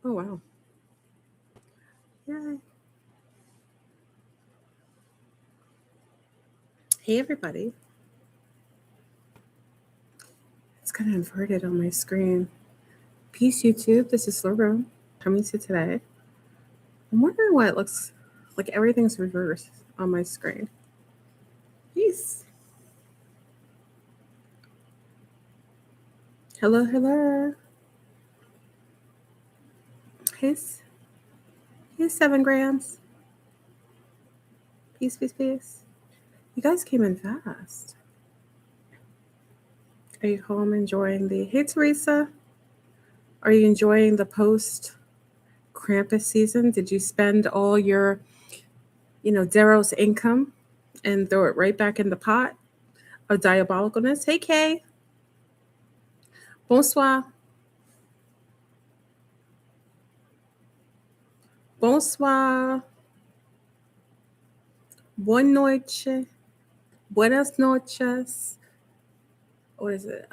Oh, wow. Yay. Hey, everybody. It's kind of inverted on my screen. Peace, YouTube. This is FleurBrun coming to today. I'm wondering why it looks like everything's reversed on my screen. Peace. Hello, hello. Here's 7 grams. Peace, peace, peace. You guys came in fast. Are you home enjoying the... Hey, Teresa. Are you enjoying the post Krampus season? Did you spend all your, Darrow's income and throw it right back in the pot of diabolicalness? Hey, Kay. Bonsoir. Bonsoir. Buenas noches. Buenas noches. What is it?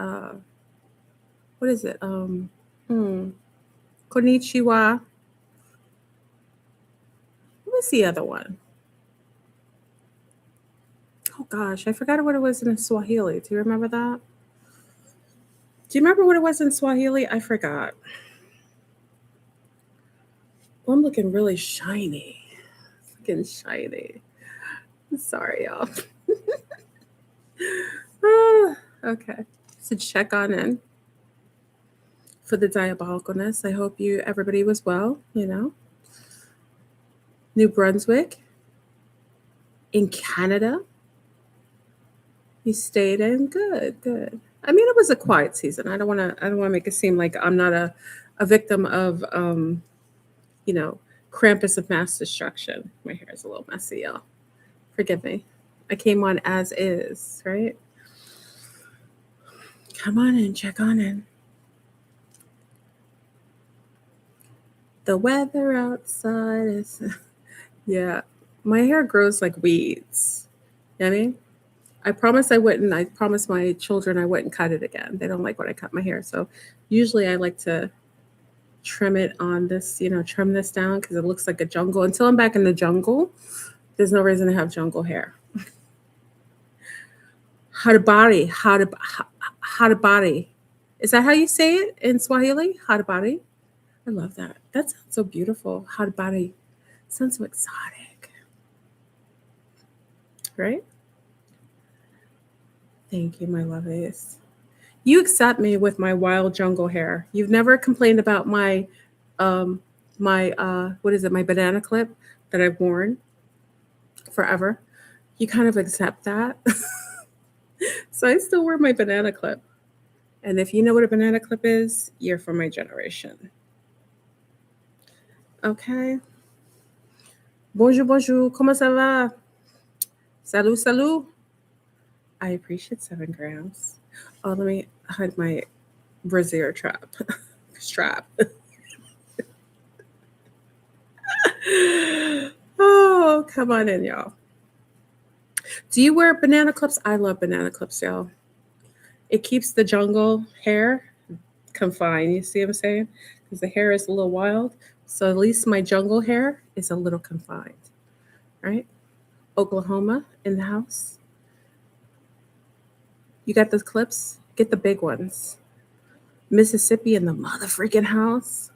What is it? Konnichiwa. What was the other one? Oh gosh, I forgot what it was in Swahili. Do you remember that? Do you remember what it was in Swahili? I forgot. Well, I'm looking really shiny. Looking shiny. I'm sorry, y'all. Okay. So check on in for the diabolicalness. I hope everybody was well, New Brunswick, in Canada. You stayed in? Good. I mean, it was a quiet season. I don't want to make it seem like I'm not a victim of Krampus of mass destruction. My hair is a little messy, y'all. Forgive me. I came on as is, right? Come on in, check on in. The weather outside is... Yeah, my hair grows like weeds. You know what I mean? I promised my children I wouldn't cut it again. They don't like when I cut my hair. So usually I like to trim it on this, trim this down because it looks like a jungle. Until I'm back in the jungle, there's no reason to have jungle hair. Hadabari. Is that how you say it in Swahili? Hadabari? I love that. That sounds so beautiful. Hadabari. Sounds so exotic. Right? Thank you, my lovies. You accept me with my wild jungle hair. You've never complained about my what is it, my banana clip that I've worn forever. You kind of accept that. So I still wear my banana clip. And if you know what a banana clip is, you're from my generation. Okay. Bonjour. Comment ça va? Salut. I appreciate 7 grams. Oh, let me hide my brassiere strap. Oh, come on in, y'all. Do you wear banana clips? I love banana clips, y'all. It keeps the jungle hair confined. You see what I'm saying? Because the hair is a little wild. So at least my jungle hair is a little confined. Right? Oklahoma in the house. You got those clips? Get the big ones. Mississippi in the mother freaking house.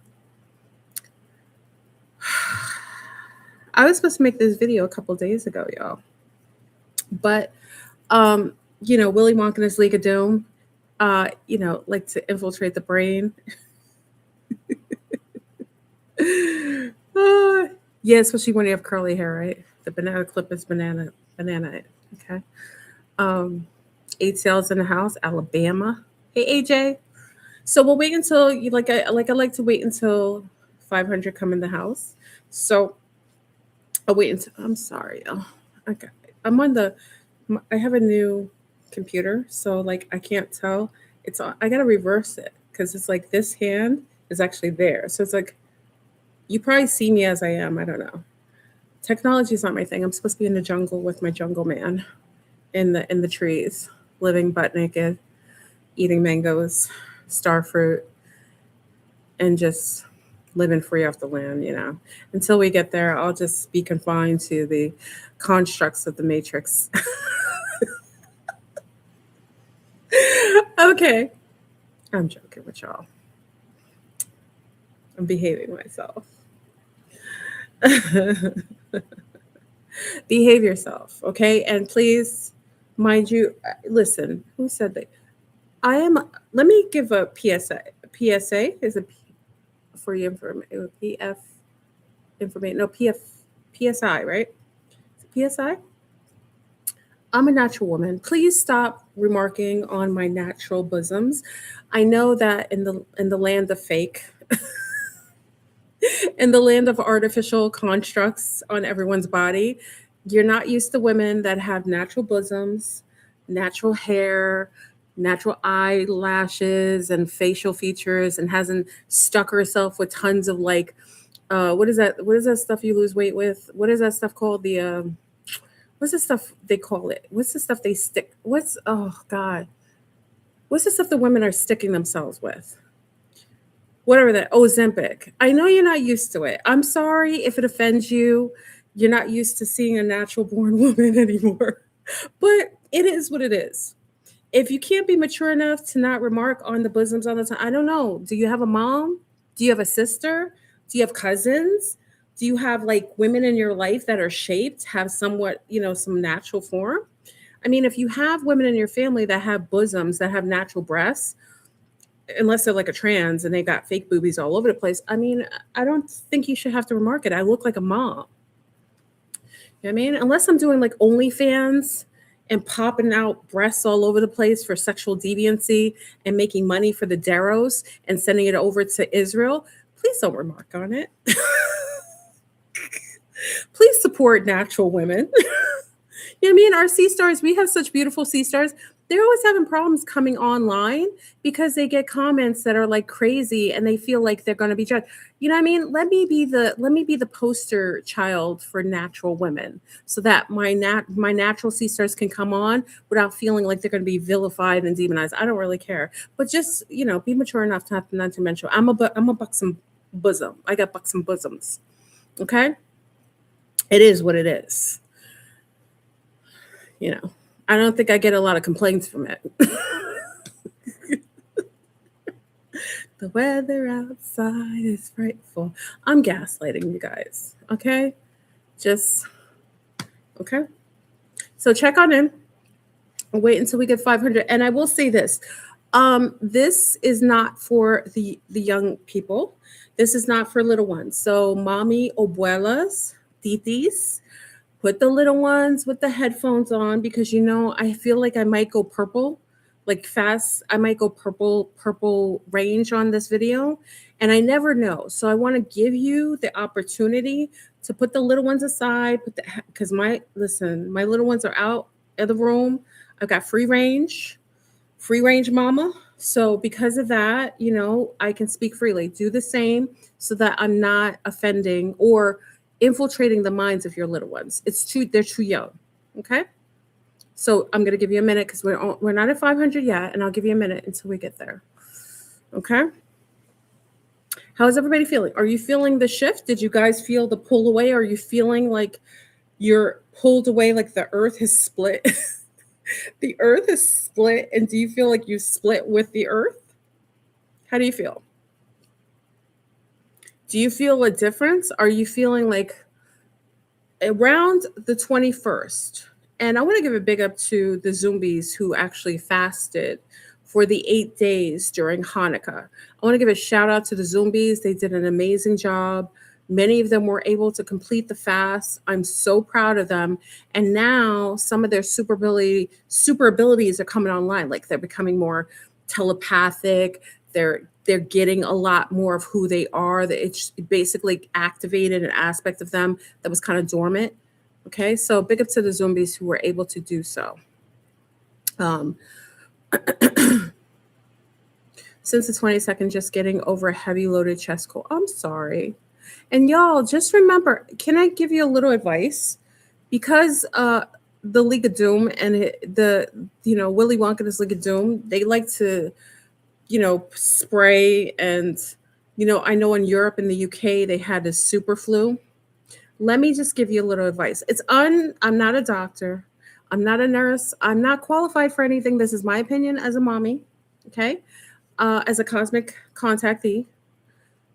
I was supposed to make this video a couple days ago, y'all. But, Willy Wonka and his League of Doom, like to infiltrate the brain. Yeah, especially when you have curly hair, right? The banana clip is banana, okay? 8 sales in the house, Alabama. Hey, AJ. So we'll wait until I like to wait until 500 come in the house. So I'll wait until... I'm sorry. Okay. I have a new computer, so I can't tell. I gotta reverse it because it's like this hand is actually there. So it's like you probably see me as I am. I don't know. Technology is not my thing. I'm supposed to be in the jungle with my jungle man in the trees, living butt naked, eating mangoes, star fruit, and just living free off the land, you know. Until we get there, I'll just be confined to the constructs of the matrix. Okay. I'm joking with y'all. I'm behaving myself. Behave yourself, okay? And please, mind you, listen, who said that? I am, let me give a PSA. PSA is a for your information, PF information, no, PSI, right? PSI? I'm a natural woman. Please stop remarking on my natural bosoms. I know that in the land of fake, in the land of artificial constructs on everyone's body, you're not used to women that have natural bosoms, natural hair, natural eyelashes and facial features, and hasn't stuck herself with tons of like what is that stuff you lose weight with? What is that stuff called? The what's the stuff they call it? What's the stuff they stick? What's oh god? What's the stuff the women are sticking themselves with? Whatever that Ozempic. I know you're not used to it. I'm sorry if it offends you. You're not used to seeing a natural born woman anymore. But it is what it is. If you can't be mature enough to not remark on the bosoms all the time, I don't know. Do you have a mom? Do you have a sister? Do you have cousins? Do you have like women in your life that are shaped, have somewhat, some natural form? I mean, if you have women in your family that have bosoms, that have natural breasts, unless they're like a trans and they got fake boobies all over the place, I mean, I don't think you should have to remark it. I look like a mom. You know what I mean? Unless I'm doing like OnlyFans and popping out breasts all over the place for sexual deviancy and making money for the Darrows and sending it over to Israel, please don't remark on it. Please support natural women. You know what I mean? Our sea stars, we have such beautiful sea stars. They're always having problems coming online because they get comments that are like crazy and they feel like they're going to be judged. You know what I mean? Let me be the poster child for natural women so that my natural sea stars can come on without feeling like they're going to be vilified and demonized. I don't really care. But just, be mature enough to have not to mention I'm a buxom bosom. I got buxom bosoms. Okay? It is what it is. I don't think I get a lot of complaints from it. The weather outside is frightful. I'm gaslighting you guys. Okay? Okay? So check on in. I'll wait until we get 500. And I will say this. This is not for the young people. This is not for little ones. So mommy, abuelas, titis, put the little ones with the headphones on because I feel like I might go purple, like fast. I might go purple range on this video, and I never know. So I want to give you the opportunity to put the little ones aside, because my little ones are out of the room. I've got free range mama. So because of that, I can speak freely. Do the same so that I'm not offending or infiltrating the minds of your little ones. They're too young. Okay. So I'm going to give you a minute because we're not at 500 yet. And I'll give you a minute until we get there. Okay. How's everybody feeling? Are you feeling the shift? Did you guys feel the pull away? Are you feeling like you're pulled away, like the earth has split? The earth is split. And do you feel like you split with the earth? How do you feel? Do you feel a difference? Are you feeling like around the 21st? And I want to give a big up to the zombies who actually fasted for the 8 days during Hanukkah. I want to give a shout out to the zombies. They did an amazing job. Many of them were able to complete the fast. I'm so proud of them. And now some of their super abilities are coming online. Like they're becoming more telepathic. They're getting a lot more of who they are. It's basically activated an aspect of them that was kind of dormant. Okay, so big up to the zombies who were able to do so. Since the 22nd, just getting over a heavy loaded chest cold. I'm sorry. And y'all, just remember, can I give you a little advice? Because the League of Doom and Willy Wonka and his League of Doom, they like to spray and I know in Europe and the UK they had this super flu. Let me just give you a little advice. I'm not a doctor. I'm not a nurse. I'm not qualified for anything. This is my opinion as a mommy. Okay. As a cosmic contactee,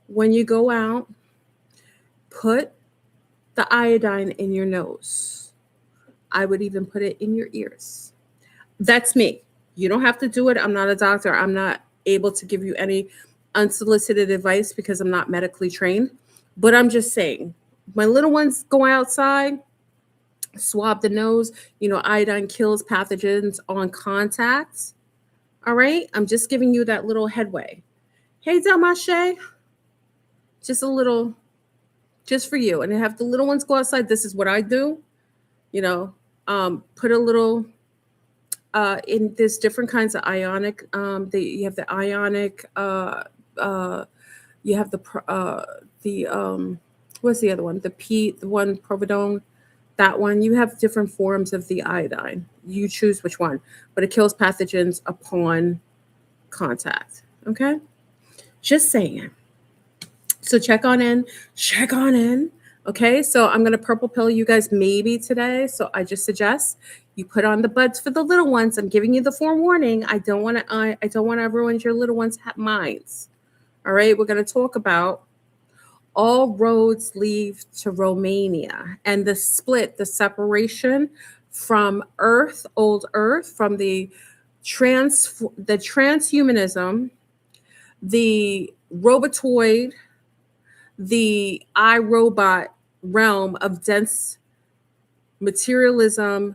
when you go out, put the iodine in your nose. I would even put it in your ears. That's me. You don't have to do it. I'm not a doctor. I'm not able to give you any unsolicited advice because I'm not medically trained. But I'm just saying, my little ones go outside, swab the nose. Iodine kills pathogens on contact. All right. I'm just giving you that little headway. Hey, Dalmache, just a little, just for you. And have the little ones go outside. This is what I do. Put a little in there's different kinds of ionic. You have the ionic. You have the what's the other one? The one providone. That one. You have different forms of the iodine. You choose which one, but it kills pathogens upon contact. Okay, just saying. So check on in. Check on in. Okay, so I'm gonna purple pill you guys maybe today. So I just suggest you put on the buds for the little ones. I'm giving you the forewarning. I don't want to ruin your little ones' minds. All right, we're gonna talk about all roads lead to Romania and the split, the separation from Earth, old Earth, from the transhumanism, the robotoid, the iRobot realm of dense materialism,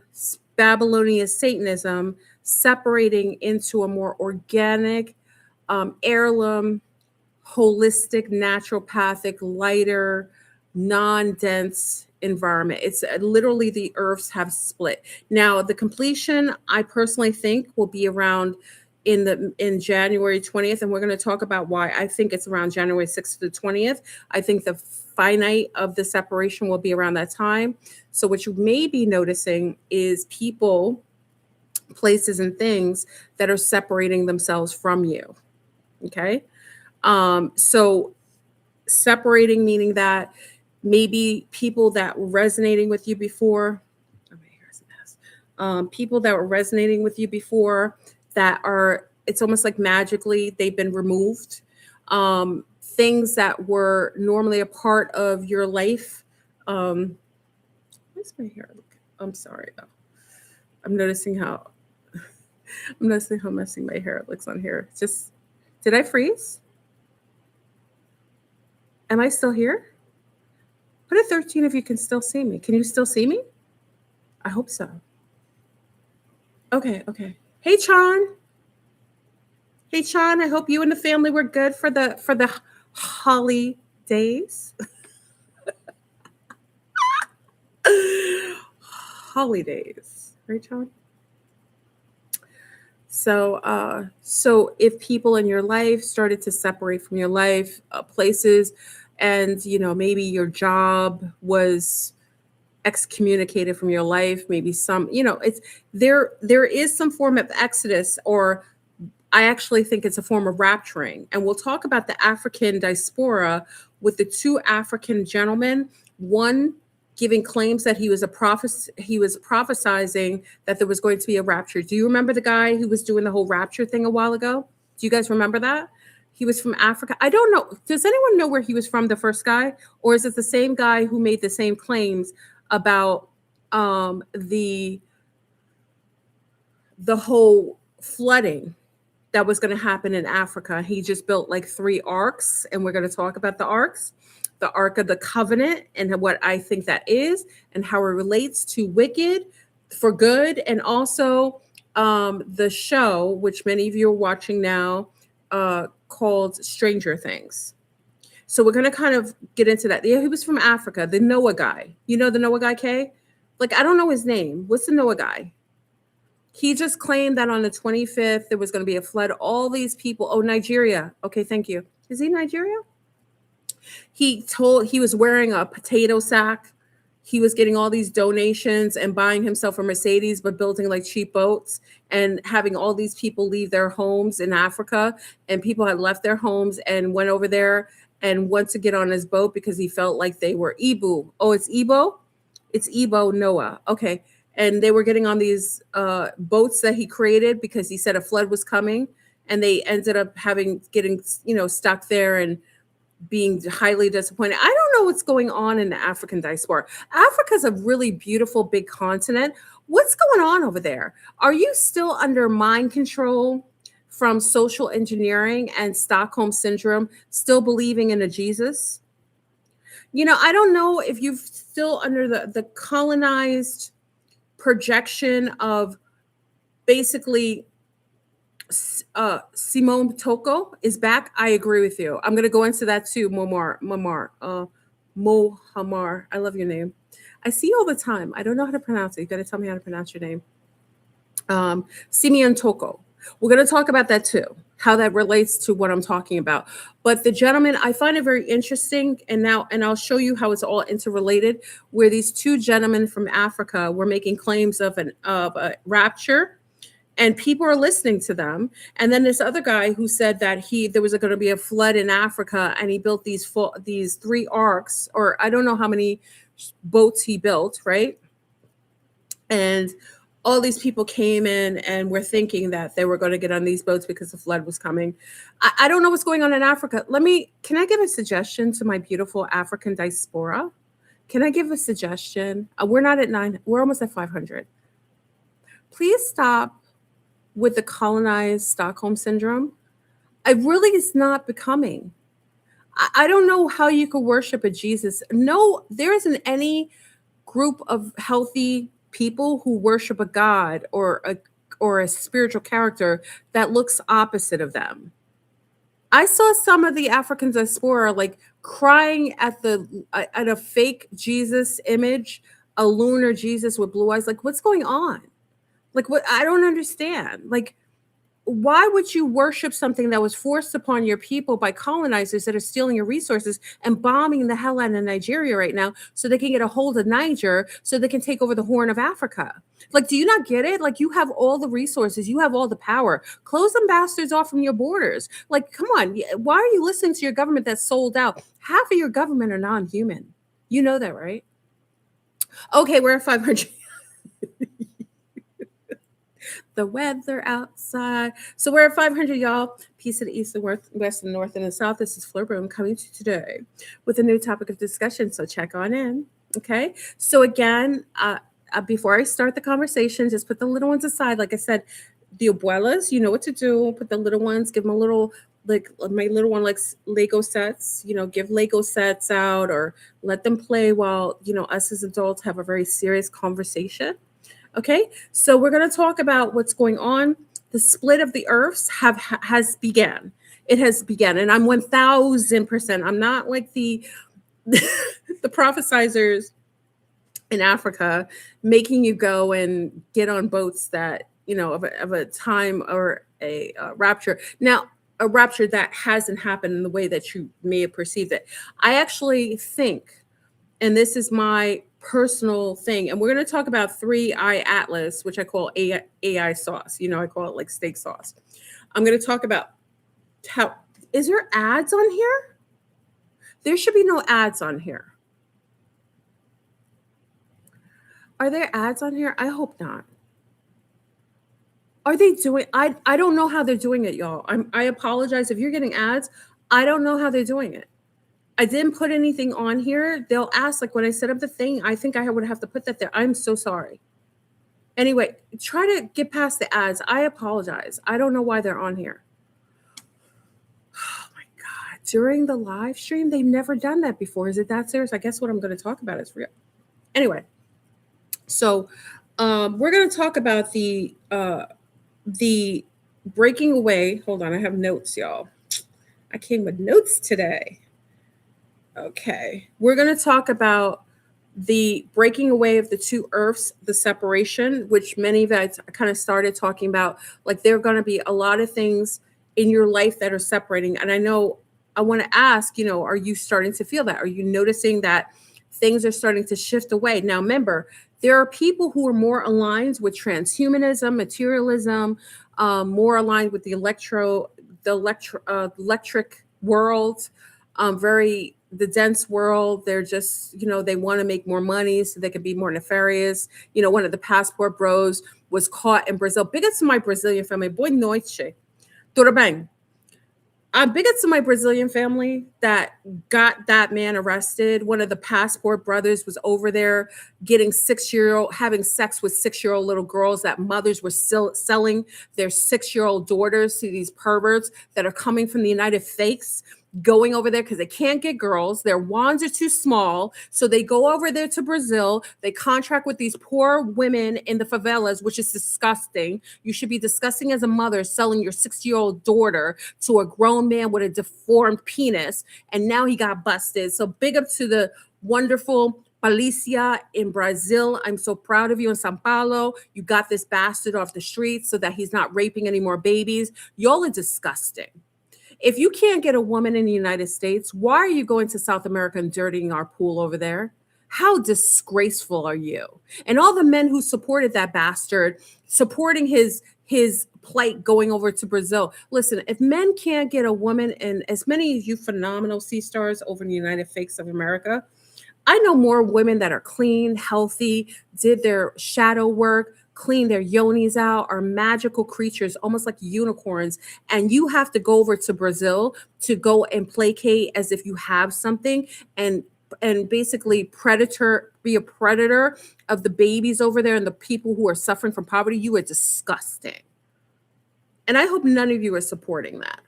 Babylonian Satanism, separating into a more organic, heirloom, holistic, naturopathic, lighter, non-dense environment. It's literally the earths have split. Now, the completion, I personally think, will be around in January 20th, and we're going to talk about why I think it's around January 6th to the 20th. I think the finite of the separation will be around that time. So what you may be noticing is people, places, and things that are separating themselves from you. Okay. So separating, meaning that maybe people that were resonating with you before, people that were resonating with you before that it's almost like magically they've been removed. Things that were normally a part of your life. Where's my hair? I'm sorry. I'm noticing how messy my hair looks on here. Did I freeze? Am I still here? Put a 13 if you can still see me. Can you still see me? I hope so. Okay. Hey, Chan. I hope you and the family were good for the holidays. Holidays, right, Chan? So if people in your life started to separate from your life, places, and maybe your job was excommunicated from your life, maybe it's there is some form of exodus, or I actually think it's a form of rapturing. And we'll talk about the African diaspora with the two African gentlemen, one giving claims that he was prophesizing that there was going to be a rapture. Do you remember the guy who was doing the whole rapture thing a while ago? Do you guys remember that? He was from Africa. I don't know. Does anyone know where he was from, the first guy? Or is it the same guy who made the same claims about the whole flooding that was going to happen in Africa? He just built like 3 arcs, and we're going to talk about the arcs. The Ark of the Covenant and what I think that is, and how it relates to wicked for good, and also the show, which many of you are watching now, called Stranger Things. So we're going to kind of get into that. Yeah, he was from Africa, the Noah guy. You know the Noah guy, Kay? Like, I don't know his name. What's the Noah guy? He just claimed that on the 25th, there was going to be a flood. All these people. Oh, Nigeria. Okay, thank you. Is he Nigeria? He was wearing a potato sack. he was getting all these donations and buying himself a Mercedes, but building like cheap boats and having all these people leave their homes in Africa. And people had left their homes and went over there and went to get on his boat because he felt like they were Ibu. Oh, it's Ebo? It's Ebo Noah. Okay. And they were getting on these boats that he created because he said a flood was coming. And they ended up getting, stuck there and being highly disappointed. I don't know what's going on in the African diaspora. Africa's a really beautiful big continent. What's going on over there? Are you still under mind control from social engineering and Stockholm syndrome, still believing in a Jesus? I don't know if you're still under the colonized projection of basically Simone Toko is back. I agree with you. I'm going to go into that too. Mohamar. I love your name. I see you all the time. I don't know how to pronounce it. You got to tell me how to pronounce your name. Simeon Toko. We're going to talk about that too, how that relates to what I'm talking about. But the gentleman, I find it very interesting. And I'll show you how it's all interrelated, where these two gentlemen from Africa were making claims of a rapture. And people are listening to them. And then this other guy who said that there was going to be a flood in Africa, and he built these 3 arcs, or I don't know how many boats he built, right? And all these people came in and were thinking that they were going to get on these boats because the flood was coming. I don't know what's going on in Africa. Can I give a suggestion to my beautiful African diaspora? Can I give a suggestion? We're not at 9. We're almost at 500. Please stop with the colonized Stockholm syndrome. It really is not becoming. I don't know how you could worship a Jesus. No, there isn't any group of healthy people who worship a God or a spiritual character that looks opposite of them. I saw some of the African diaspora like crying at a fake Jesus image, a lunar Jesus with blue eyes. Like, what's going on? Like, what? I don't understand. Like, why would you worship something that was forced upon your people by colonizers that are stealing your resources and bombing the hell out of Nigeria right now so they can get a hold of Niger so they can take over the Horn of Africa? Like, do you not get it? Like, you have all the resources. You have all the power. Close them bastards off from your borders. Like, come on. Why are you listening to your government that's sold out? Half of your government are non-human. You know that, right? Okay, we're at 500. The weather outside. So we're at 500, y'all. Peace to the east, the west, the north, and the south. This is FleurBrun coming to you today with a new topic of discussion. So check on in. Okay. So again, before I start the conversation, just put the little ones aside. Like I said, the abuelas, you know what to do. Put the little ones, give them a little, like my little one likes Lego sets, give Lego sets out or let them play while, us as adults have a very serious conversation. Okay, so we're going to talk about what's going on. The split of the earths has began. It has begun, and I'm 1000%. I'm not like the prophesizers in Africa making you go and get on boats that of a time or a rapture. Now, a rapture that hasn't happened in the way that you may have perceived it. I actually think, and this is my personal thing, and we're going to talk about 3i Atlas, which I call AI sauce. I call it like steak sauce. I'm going to talk about how, is there ads on here? There should be no ads on here. Are there ads on here? I hope not. Are they doing, I don't know how they're doing it, y'all. I apologize if you're getting ads. I don't know how they're doing it. I didn't put anything on here. They'll ask, like when I set up the thing, I think I would have to put that there. I'm so sorry. Anyway, try to get past the ads. I apologize. I don't know why they're on here. Oh my God. During the live stream, they've never done that before. Is it that serious? I guess what I'm going to talk about is real. Anyway, so we're going to talk about the breaking away. Hold on. I have notes, y'all. I came with notes today. Okay, we're going to talk about the breaking away of the two earths, the separation, which many of us kind of started talking about. Like, there are going to be a lot of things in your life that are separating. And I know I want to ask, are you starting to feel that? Are you noticing that things are starting to shift away. Now, remember, there are people who are more aligned with transhumanism, materialism, more aligned with the electric world, very the dense world. They're just, they want to make more money so they can be more nefarious. One of the passport bros was caught in Brazil. Big up to my Brazilian family. Boa noite. Tudo bem? I'm big up to my Brazilian family that got that man arrested. One of the passport brothers was over there getting having sex with 6-year-old little girls that mothers were still selling their 6-year-old daughters to these perverts that are coming from the United States, going over there because they can't get girls. Their wands are too small. So they go over there to Brazil. They contract with these poor women in the favelas, which is disgusting. You should be disgusting as a mother selling your 6-year-old daughter to a grown man with a deformed penis. And now he got busted. So big up to the wonderful Policia in Brazil. I'm so proud of you in Sao Paulo. You got this bastard off the streets so that he's not raping any more babies. Y'all are disgusting. If you can't get a woman in the United States, why are you going to South America and dirtying our pool over there? How disgraceful are you? And all the men who supported that bastard, supporting his plight going over to Brazil. Listen, if men can't get a woman, and as many of you phenomenal sea stars over in the United States of America, I know more women that are clean, healthy, did their shadow work, clean their yonis out, are magical creatures, almost like unicorns. And you have to go over to Brazil to go and placate as if you have something and basically be a predator of the babies over there and the people who are suffering from poverty. You are disgusting. And I hope none of you are supporting that.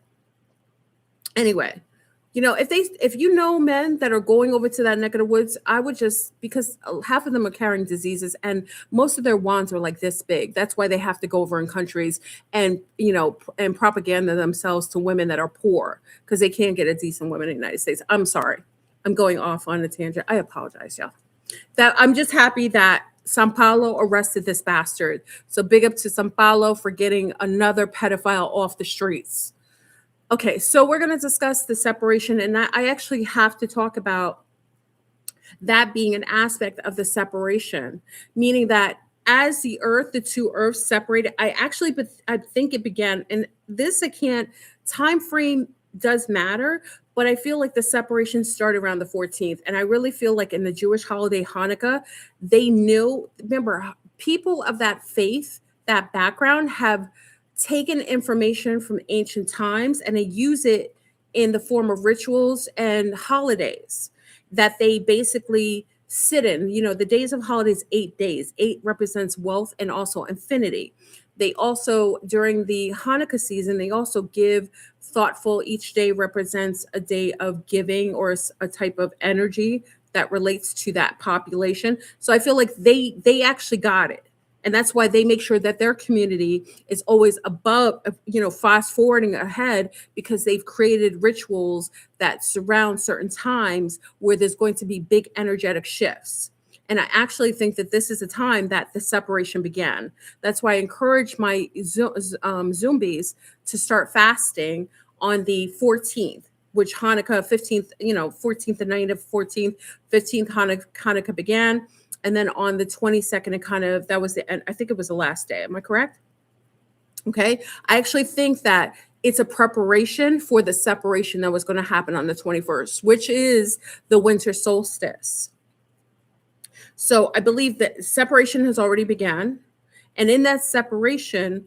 Anyway, if you know men that are going over to that neck of the woods, I would because half of them are carrying diseases and most of their wands are like this big. That's why they have to go over in countries and propaganda themselves to women that are poor because they can't get a decent woman in the United States. I'm sorry. I'm going off on a tangent. I apologize, y'all. I'm just happy that Sao Paulo arrested this bastard. So big up to Sao Paulo for getting another pedophile off the streets. Okay, so we're going to discuss the separation, and I actually have to talk about that being an aspect of the separation, meaning that as the two earths separated, I think it began, and this time frame does matter, but I feel like the separation started around the 14th, and I really feel like in the Jewish holiday Hanukkah, they knew, remember, people of that faith, that background have taken information from ancient times and they use it in the form of rituals and holidays that they basically sit in. The days of holidays, 8 days. 8 represents wealth and also infinity. They also, during the Hanukkah season, they also give thoughtful. Each day represents a day of giving or a type of energy that relates to that population. So I feel like they actually got it. And that's why they make sure that their community is always above, fast forwarding ahead, because they've created rituals that surround certain times where there's going to be big energetic shifts. And I actually think that this is a time that the separation began. That's why I encourage my Zombies to start fasting on the 14th, which Hanukkah 15th, 14th, the night of 14th, 15th Hanukkah began. And then on the 22nd, that was the end. I think it was the last day. Am I correct? Okay. I actually think that it's a preparation for the separation that was going to happen on the 21st, which is the winter solstice. So I believe that separation has already begun. And in that separation,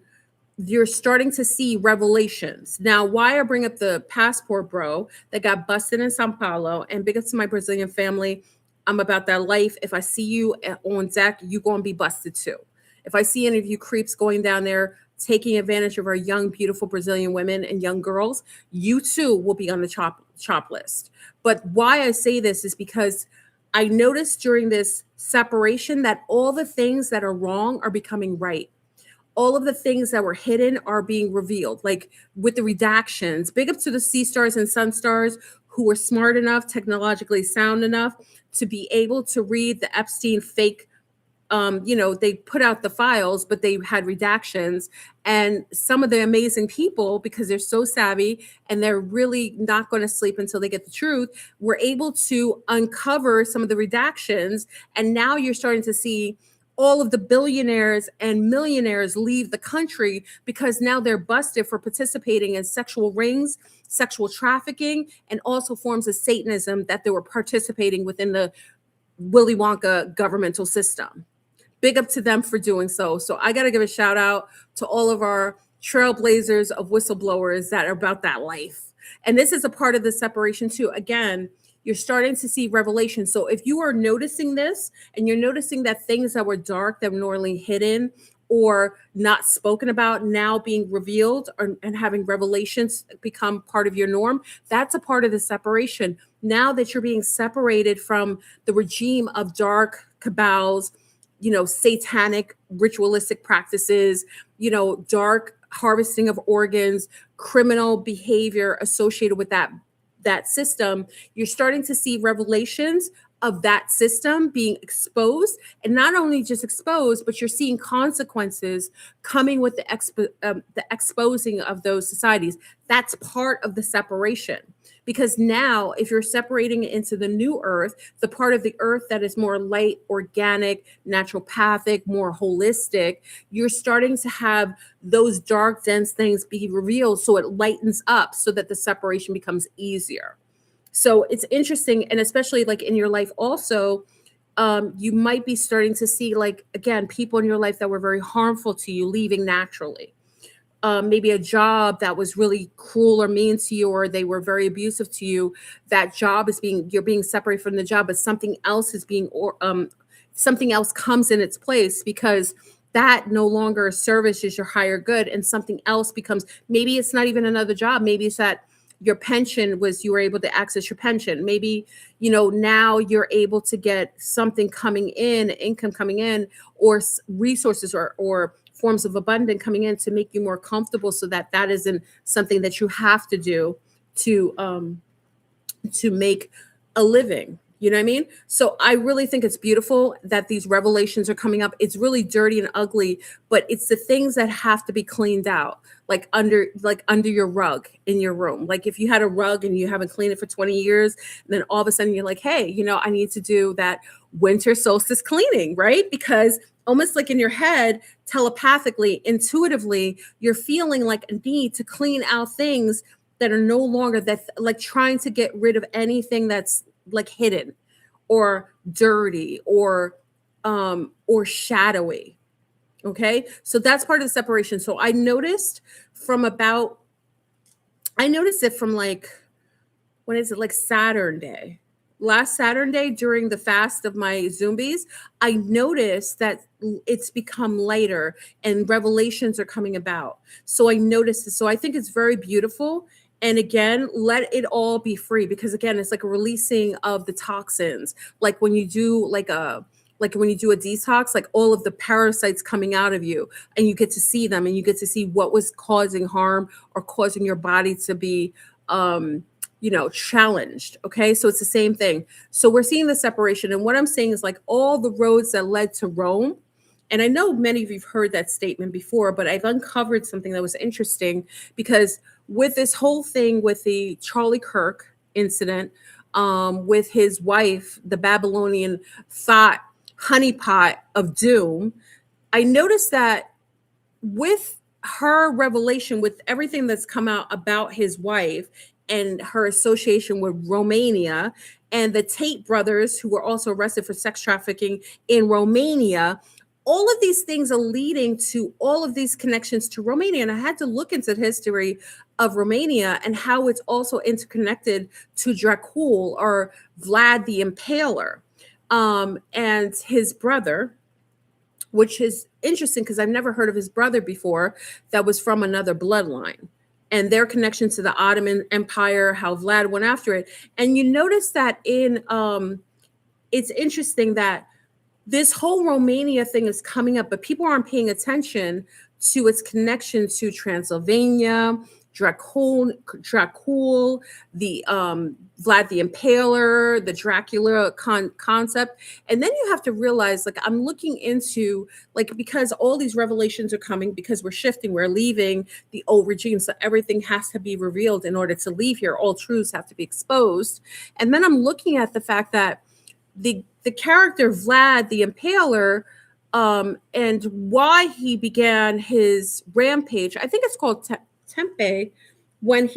you're starting to see revelations. Now, why I bring up the passport bro that got busted in Sao Paulo, and big up to my Brazilian family, I'm about that life. If I see you on deck, you're going to be busted too. If I see any of you creeps going down there, taking advantage of our young, beautiful Brazilian women and young girls, you too will be on the chop list. But why I say this is because I noticed during this separation that all the things that are wrong are becoming right. All of the things that were hidden are being revealed, like with the redactions. Big up to the sea stars and sun stars who were smart enough, technologically sound enough to be able to read the Epstein fake they put out the files, but they had redactions. And some of the amazing people, because they're so savvy and they're really not going to sleep until they get the truth, were able to uncover some of the redactions. And now you're starting to see all of the billionaires and millionaires leave the country because now they're busted for participating in sexual rings, sexual trafficking, and also forms of Satanism that they were participating within the Willy Wonka governmental system. Big up to them for doing so. So I got to give a shout out to all of our trailblazers of whistleblowers that are about that life. And this is a part of the separation too. Again, you're starting to see revelation. So if you are noticing this and you're noticing that things that were dark, that were normally hidden or not spoken about, now being revealed and having revelations become part of your norm, that's a part of the separation. Now that you're being separated from the regime of dark cabals, satanic ritualistic practices, dark harvesting of organs, criminal behavior associated with that system, you're starting to see revelations of that system being exposed, and not only just exposed, but you're seeing consequences coming with the exposing of those societies. That's part of the separation. Because now, if you're separating it into the new earth, the part of the earth that is more light, organic, naturopathic, more holistic, you're starting to have those dark, dense things be revealed so it lightens up so that the separation becomes easier. So it's interesting, and especially like in your life also, you might be starting to see, like, again, people in your life that were very harmful to you leaving naturally. Maybe a job that was really cruel or mean to you, or they were very abusive to you. That job you're being separated from the job, but something else is something else comes in its place, because that no longer services your higher good, and something else becomes, maybe it's not even another job. Maybe it's that your pension you were able to access your pension. Maybe, now you're able to get something coming in, income coming in, or resources or forms of abundance coming in to make you more comfortable, so that isn't something that you have to do to make a living. You know what I mean? So I really think it's beautiful that these revelations are coming up. It's really dirty and ugly, but it's the things that have to be cleaned out, like under your rug in your room. Like if you had a rug and you haven't cleaned it for 20 years, and then all of a sudden you're like, hey, I need to do that winter solstice cleaning, right? Because almost like in your head, telepathically, intuitively, you're feeling like a need to clean out things that are no longer, that like trying to get rid of anything that's like hidden or dirty or shadowy. Okay. So that's part of the separation. So I noticed it from like, when is it, like Saturn day? Last Saturn day during the fast of my Zumbies, I noticed that it's become lighter and revelations are coming about. So I noticed it. So I think it's very beautiful. And again, let it all be free, because again, it's like a releasing of the toxins. Like when you do like when you do a detox, like all of the parasites coming out of you, and you get to see them, and you get to see what was causing harm or causing your body to be challenged. Okay. So it's the same thing. So we're seeing the separation. And what I'm saying is, like, all the roads that led to Rome. And I know many of you've heard that statement before, but I've uncovered something that was interesting, because with this whole thing with the Charlie Kirk incident, with his wife, the Babylonian thought honeypot of doom, I noticed that with her revelation, with everything that's come out about his wife and her association with Romania, and the Tate brothers, who were also arrested for sex trafficking in Romania, all of these things are leading to all of these connections to Romania. And I had to look into the history of Romania and how it's also interconnected to Dracul, or Vlad the Impaler, and his brother, which is interesting because I've never heard of his brother before, that was from another bloodline, and their connection to the Ottoman Empire, how Vlad went after it. And you notice that it's interesting that this whole Romania thing is coming up, but people aren't paying attention to its connection to Transylvania, Dracul, the Vlad the Impaler, the Dracula concept. And then you have to realize, like, I'm looking into, like, because all these revelations are coming, because we're shifting, we're leaving the old regime. So everything has to be revealed in order to leave here. All truths have to be exposed. And then I'm looking at the fact that the character Vlad the Impaler, and why he began his rampage. I think it's called Tempe. When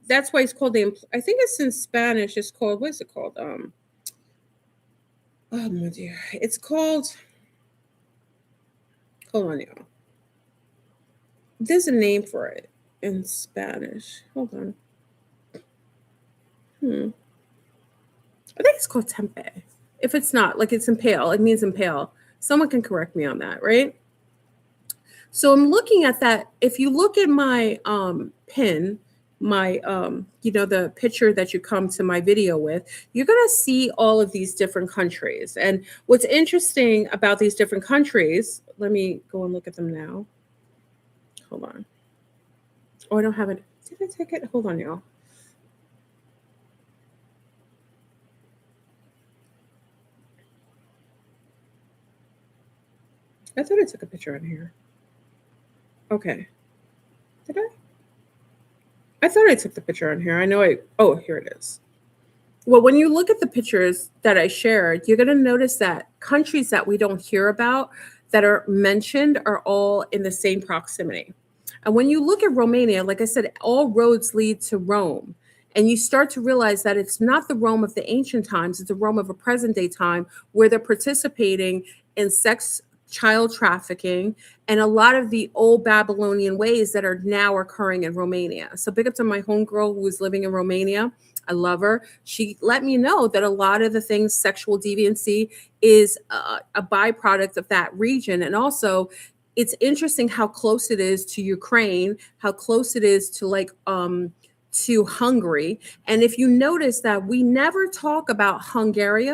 that's why he's called I think it's in Spanish. It's called, what is it called? Oh my dear, it's called. Hold on, y'all. There's a name for it in Spanish. Hold on. I think it's called Tempe. If it's not, like, it's impale, it means impale. Someone can correct me on that, right? So I'm looking at that. If you look at my pin, my the picture that you come to my video with, you're going to see all of these different countries. And what's interesting about these different countries, let me go and look at them now. Hold on. Oh, I don't have it. Did I take it? Hold on, y'all. I thought I took a picture on here. Okay. Did I? I thought I took the picture on here. I know oh, here it is. Well, when you look at the pictures that I shared, you're going to notice that countries that we don't hear about that are mentioned are all in the same proximity. And when you look at Romania, like I said, all roads lead to Rome. And you start to realize that it's not the Rome of the ancient times, it's the Rome of a present day time where they're participating in sex, child trafficking, and a lot of the old Babylonian ways that are now occurring in Romania. So big up to my homegirl who is living in Romania. I love her. She let me know that a lot of the things, sexual deviancy, is a byproduct of that region. And also, it's interesting how close it is to Ukraine, how close it is to Hungary. And if you notice that we never talk about Hungary,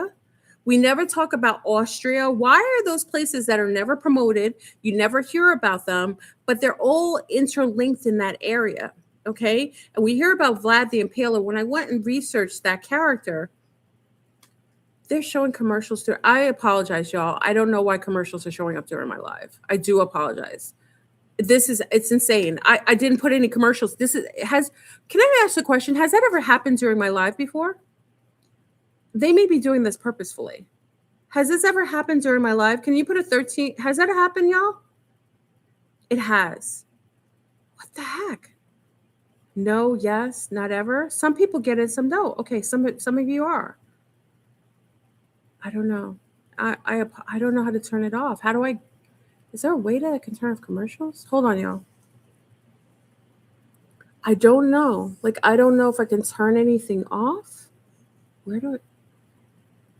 we never talk about Austria. Why are those places that are never promoted? You never hear about them, but they're all interlinked in that area. Okay. And we hear about Vlad the Impaler. When I went and researched that character, they're showing commercials there. I apologize, y'all. I don't know why commercials are showing up during my live. I do apologize. It's insane. I didn't put any commercials. Can I ask a question? Has that ever happened during my live before? They may be doing this purposefully. Has this ever happened during my live? Can you put a 13? Has that happened, y'all? It has. What the heck? No, yes, not ever. Some people get it, some don't. Okay, some of you are. I don't know. I don't know how to turn it off. How do I? Is there a way that I can turn off commercials? Hold on, y'all. I don't know. Like, I don't know if I can turn anything off. Where do I?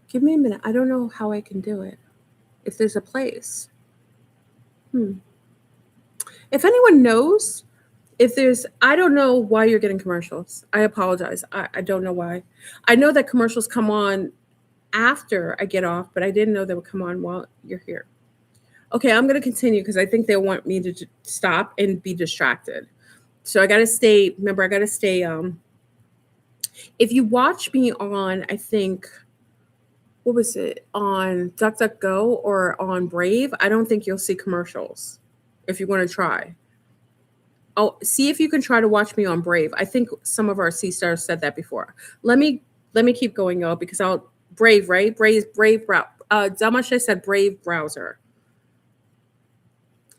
Give me a minute. I don't know how I can do it. If there's a place. If anyone knows, I don't know why you're getting commercials. I apologize. I don't know why. I know that commercials come on after I get off, but I didn't know they would come on while you're here. Okay, I'm going to continue because I think they want me to stop and be distracted. So I got to stay. Remember, I got to stay. If you watch me on, I think, what was it, on DuckDuckGo or on Brave, I don't think you'll see commercials if you want to try. Oh, see if you can try to watch me on Brave. I think some of our C-stars said that before. Let me keep going, y'all, because Brave, right? Brave Damash said Brave browser.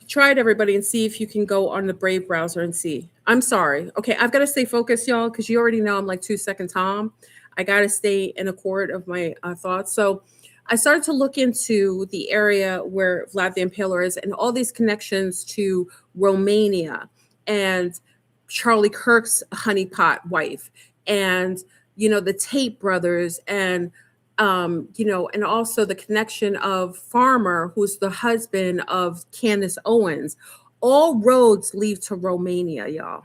Try it, everybody, and see if you can go on the Brave browser and see. I'm sorry. Okay, I've got to stay focused, y'all, because you already know I'm like 2-second Tom. I got to stay in accord of my thoughts. So I started to look into the area where Vlad the Impaler is and all these connections to Romania and Charlie Kirk's honeypot wife and, the Tate brothers and, and also the connection of Farmer, who's the husband of Candace Owens. All roads lead to Romania, y'all.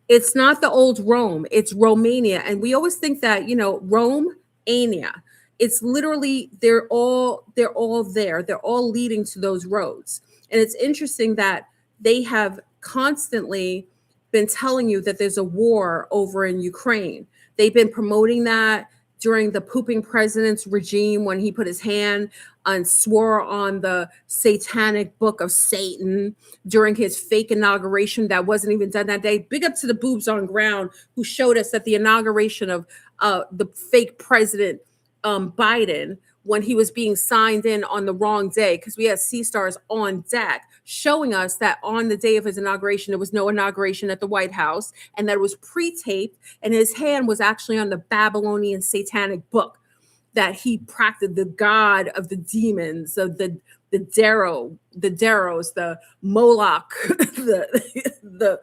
It's not the old Rome, it's Romania. And we always think that, omeAnia. It's literally, they're all there. They're all leading to those roads. And it's interesting that they have constantly been telling you that there's a war over in Ukraine. They've been promoting that during the pooping president's regime when he put his hand and swore on the satanic book of Satan during his fake inauguration that wasn't even done that day. Big up to the boobs on ground who showed us that the inauguration of the fake president Biden, when he was being signed in on the wrong day, because we had sea stars on deck showing us that on the day of his inauguration, there was no inauguration at the White House, and that it was pre-taped, and his hand was actually on the Babylonian satanic book that he practiced, the god of the demons, of the Daros, the Moloch, the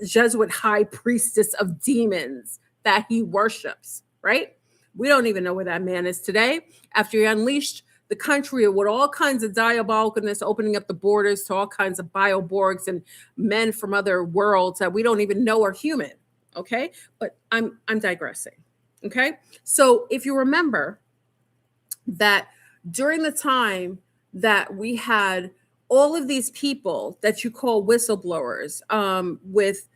Jesuit high priestess of demons that he worships, right? We don't even know where that man is today after he unleashed the country with all kinds of diabolicalness, opening up the borders to all kinds of bioborgs and men from other worlds that we don't even know are human. Okay, but I'm digressing. Okay, so if you remember that during the time that we had all of these people that you call whistleblowers, with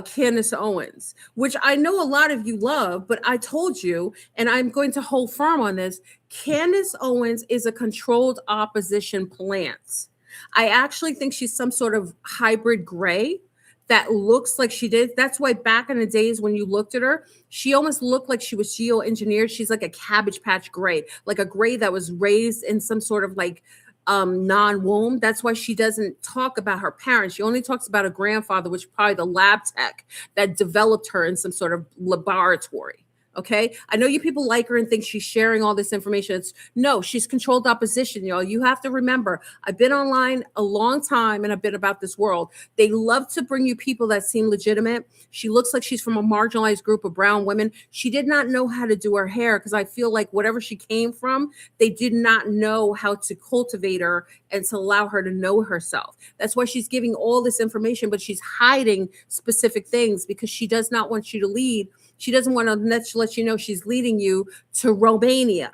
Candace Owens, which I know a lot of you love, but I told you, and I'm going to hold firm on this, Candace Owens is a controlled opposition plant. I actually think she's some sort of hybrid gray that looks like she did. That's why back in the days when you looked at her, she almost looked like she was geoengineered. She's like a Cabbage Patch gray, like a gray that was raised in some sort of like non-womb. That's why she doesn't talk about her parents. She only talks about her grandfather, which is probably the lab tech that developed her in some sort of laboratory. Okay, I know you people like her and think she's sharing all this information. No, she's controlled opposition, y'all. You have to remember, I've been online a long time and I've been about this world. They love to bring you people that seem legitimate. She looks like she's from a marginalized group of brown women. She did not know how to do her hair because I feel like whatever she came from, they did not know how to cultivate her and to allow her to know herself. That's why she's giving all this information, but she's hiding specific things because she does not want you to lead. She doesn't want to let you know she's leading you to Romania.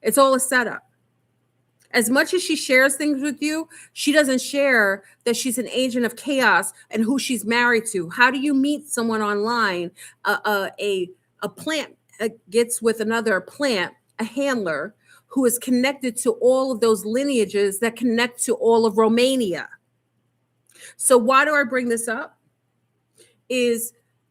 It's all a setup. As much as she shares things with you, she doesn't share that she's an agent of chaos and who she's married to. How do you meet someone online? A plant gets with another plant, a handler, who is connected to all of those lineages that connect to all of Romania. So why do I bring this up?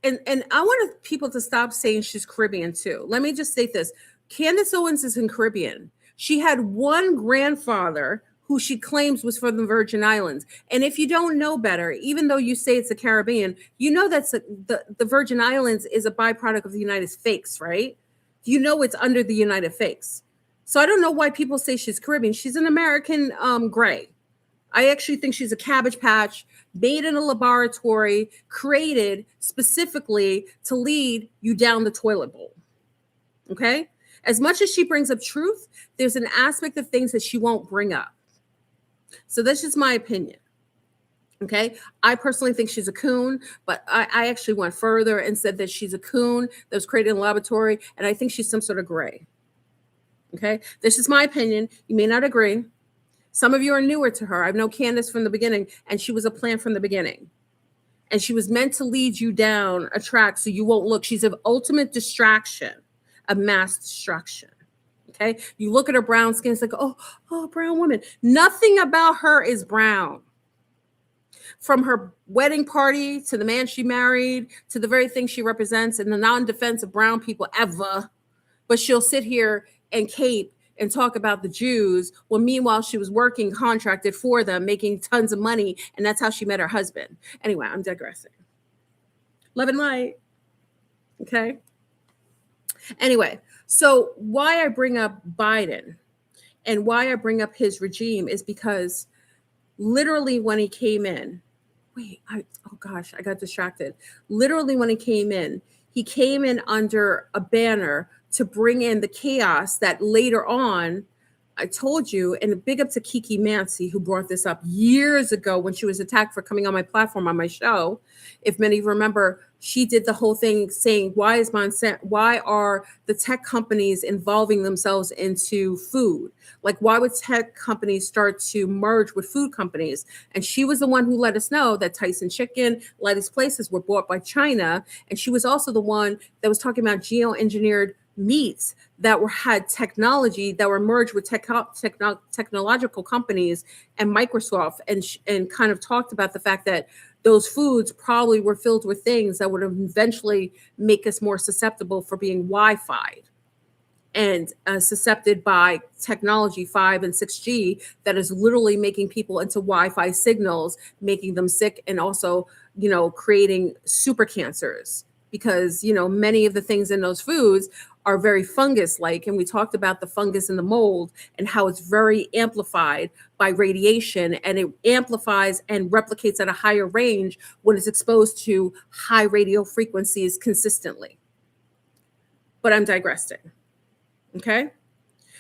And I want people to stop saying she's Caribbean too. Let me just say this. Candace Owens is in Caribbean. She had one grandfather who she claims was from the Virgin Islands. And if you don't know better, even though you say it's a Caribbean, you know that's the Virgin Islands is a byproduct of the United States, right? You know it's under the United States. So I don't know why people say she's Caribbean. She's an American gray. I actually think she's a Cabbage Patch made in a laboratory, created specifically to lead you down the toilet bowl. Okay? As much as she brings up truth, there's an aspect of things that she won't bring up. So that's just my opinion. Okay? I personally think she's a coon, but I actually went further and said that she's a coon that was created in a laboratory, and I think she's some sort of gray. Okay? This is my opinion. You may not agree. Some of you are newer to her. I've known Candace from the beginning, and she was a plant from the beginning. And she was meant to lead you down a track so you won't look. She's an ultimate distraction, a mass destruction. Okay? You look at her brown skin, it's like, oh, brown woman. Nothing about her is brown. From her wedding party to the man she married to the very thing she represents in the non-defense of brown people ever. But she'll sit here and cape and talk about the Jews when meanwhile she was working contracted for them, making tons of money, and that's how she met her husband. Anyway, I'm digressing. Love and light. Okay. Anyway, so why I bring up Biden and why I bring up his regime is because literally when he came in, I got distracted. Literally when he came in under a banner to bring in the chaos that later on, I told you, and big up to Kiki Mansi, who brought this up years ago when she was attacked for coming on my platform, on my show. If many of you remember, she did the whole thing saying, why are the tech companies involving themselves into food? Like, why would tech companies start to merge with food companies? And she was the one who let us know that Tyson Chicken, a lot of these places were bought by China. And she was also the one that was talking about geoengineered meats that had technology that were merged with technological companies and Microsoft, and kind of talked about the fact that those foods probably were filled with things that would eventually make us more susceptible for being Wi-Fi and susceptible by technology 5 and 6G that is literally making people into Wi-Fi signals, making them sick, and also, creating super cancers, because, many of the things in those foods are very fungus-like. And we talked about the fungus and the mold and how it's very amplified by radiation, and it amplifies and replicates at a higher range when it's exposed to high radio frequencies consistently. But I'm digressing. Okay.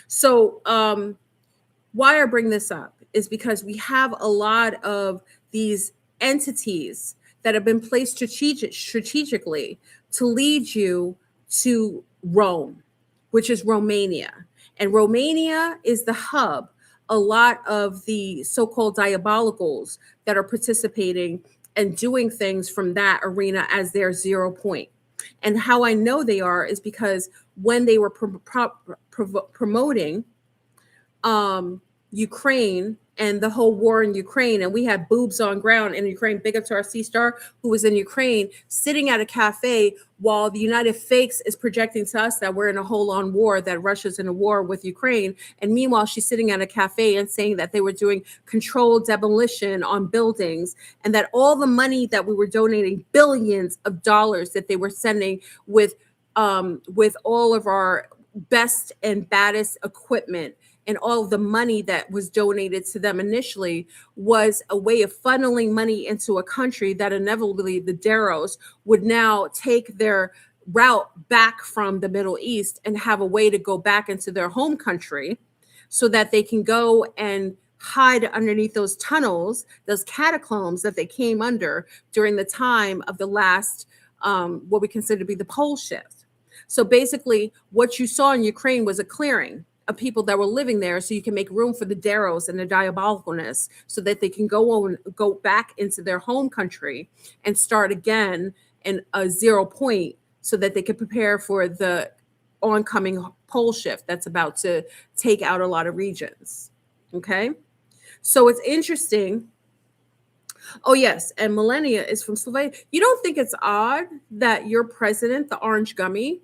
So why I bring this up is because we have a lot of these entities that have been placed strategically to lead you to Rome, which is Romania. And Romania is the hub. A lot of the so-called diabolicals that are participating and doing things from that arena as their 0 point. And how I know they are is because when they were promoting Ukraine and the whole war in Ukraine, and we had boobs on ground in Ukraine, big up to our C-Star, who was in Ukraine, sitting at a cafe while the United Fakes is projecting to us that we're in a whole-on war, that Russia's in a war with Ukraine. And meanwhile, she's sitting at a cafe and saying that they were doing controlled demolition on buildings, and that all the money that we were donating, billions of dollars that they were sending with all of our best and baddest equipment, and all of the money that was donated to them initially, was a way of funneling money into a country that inevitably the Daros would now take their route back from the Middle East and have a way to go back into their home country so that they can go and hide underneath those tunnels, those catacombs that they came under during the time of the last, what we consider to be the pole shift. So basically what you saw in Ukraine was a clearing of people that were living there, so you can make room for the Daros and the diabolicalness, so that they can go back into their home country and start again in a 0 point, so that they can prepare for the oncoming pole shift that's about to take out a lot of regions. Okay, so it's interesting. Oh yes, and Millennia is from Slovenia. You don't think it's odd that your president, the orange gummy,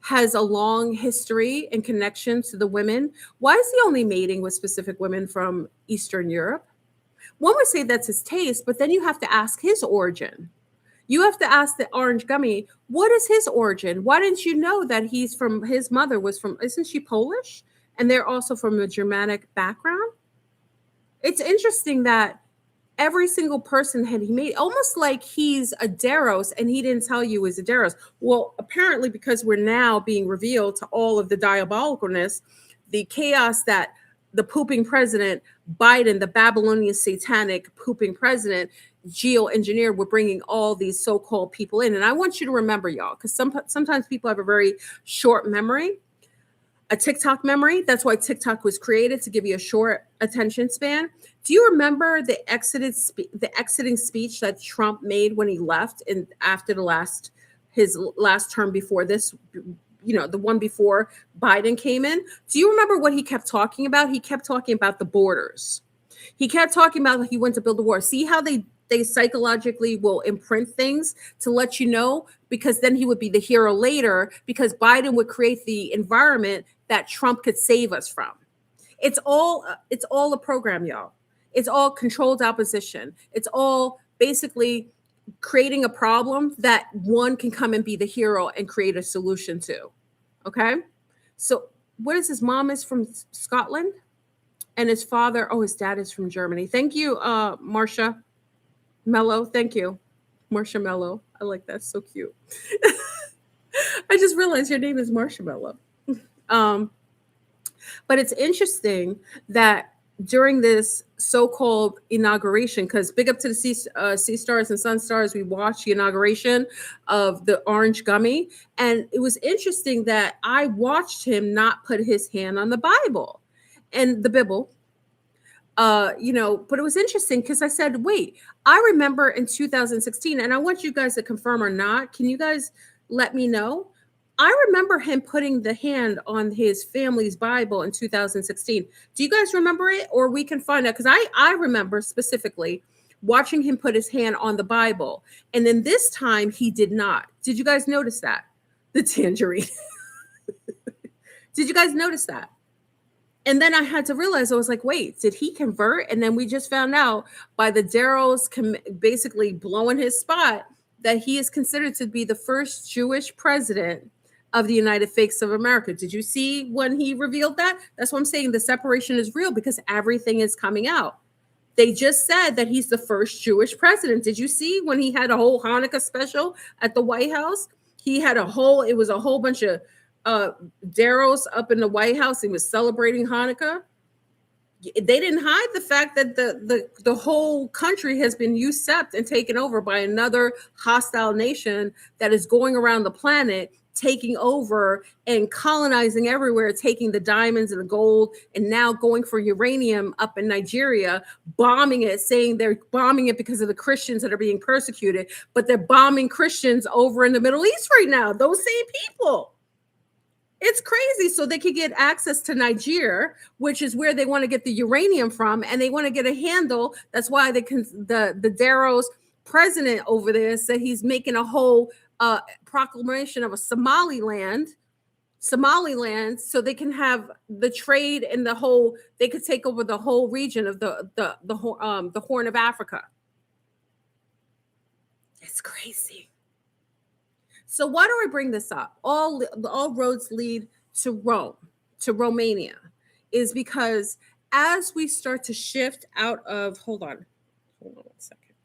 has a long history and connection to the women? Why is he only mating with specific women from Eastern Europe? One would say that's his taste, but then you have to ask his origin. You have to ask the orange gummy, what is his origin? Why didn't you know that his mother was from, isn't she Polish? And they're also from a Germanic background. It's interesting that every single person he made, almost like he's a Daros and he didn't tell you he's a Daros. Well, apparently, because we're now being revealed to all of the diabolicalness, the chaos that the pooping president, Biden, the Babylonian satanic pooping president, geoengineered, we're bringing all these so-called people in. And I want you to remember, y'all, because sometimes people have a very short memory, a TikTok memory. That's why TikTok was created, to give you a short attention span. Do you remember the exiting speech that Trump made when he left and after his last term before this, the one before Biden came in? Do you remember what he kept talking about? He kept talking about the borders. He kept talking about he went to build a wall. See how they psychologically will imprint things to let you know, because then he would be the hero later, because Biden would create the environment that Trump could save us from. It's all a program, y'all. It's all controlled opposition. It's all basically creating a problem that one can come and be the hero and create a solution to. Okay? So what is his mom is from Scotland? And his father, his dad is from Germany. Thank you, Marcia Mello. Thank you, Marcia Mello. I like that. So cute. I just realized your name is Marcia Mello. But it's interesting that during this so-called inauguration, because big up to the sea stars and sun stars, we watched the inauguration of the orange gummy, and it was interesting that I watched him not put his hand on the Bible and the Bible. But it was interesting because I said, wait, I remember in 2016, and I want you guys to confirm or not. Can you guys let me know? I remember him putting the hand on his family's Bible in 2016. Do you guys remember it? Or we can find out, because I remember specifically watching him put his hand on the Bible. And then this time he did not. Did you guys notice that? The tangerine. Did you guys notice that? And then I had to realize, I was like, wait, did he convert? And then we just found out by the Darrow's basically blowing his spot that he is considered to be the first Jewish president of the United States of America. Did you see when he revealed that? That's what I'm saying. The separation is real because everything is coming out. They just said that he's the first Jewish president. Did you see when he had a whole Hanukkah special at the White House? He had it was a whole bunch of Darrow's up in the White House. He was celebrating Hanukkah. They didn't hide the fact that the whole country has been usurped and taken over by another hostile nation that is going around the planet, taking over and colonizing everywhere, taking the diamonds and the gold, and now going for uranium up in Nigeria, bombing it, saying they're bombing it because of the Christians that are being persecuted, but they're bombing Christians over in the Middle East right now. Those same people. It's crazy. So they could get access to Nigeria, which is where they want to get the uranium from, and they want to get a handle. That's why the Darrow's president over there said he's making a whole proclamation of a Somaliland, so they can have the trade and they could take over the whole region of the Horn of Africa. It's crazy. So why do I bring this up? All roads lead to Rome, to Romania, is because as we start to shift out of, hold on 1 second.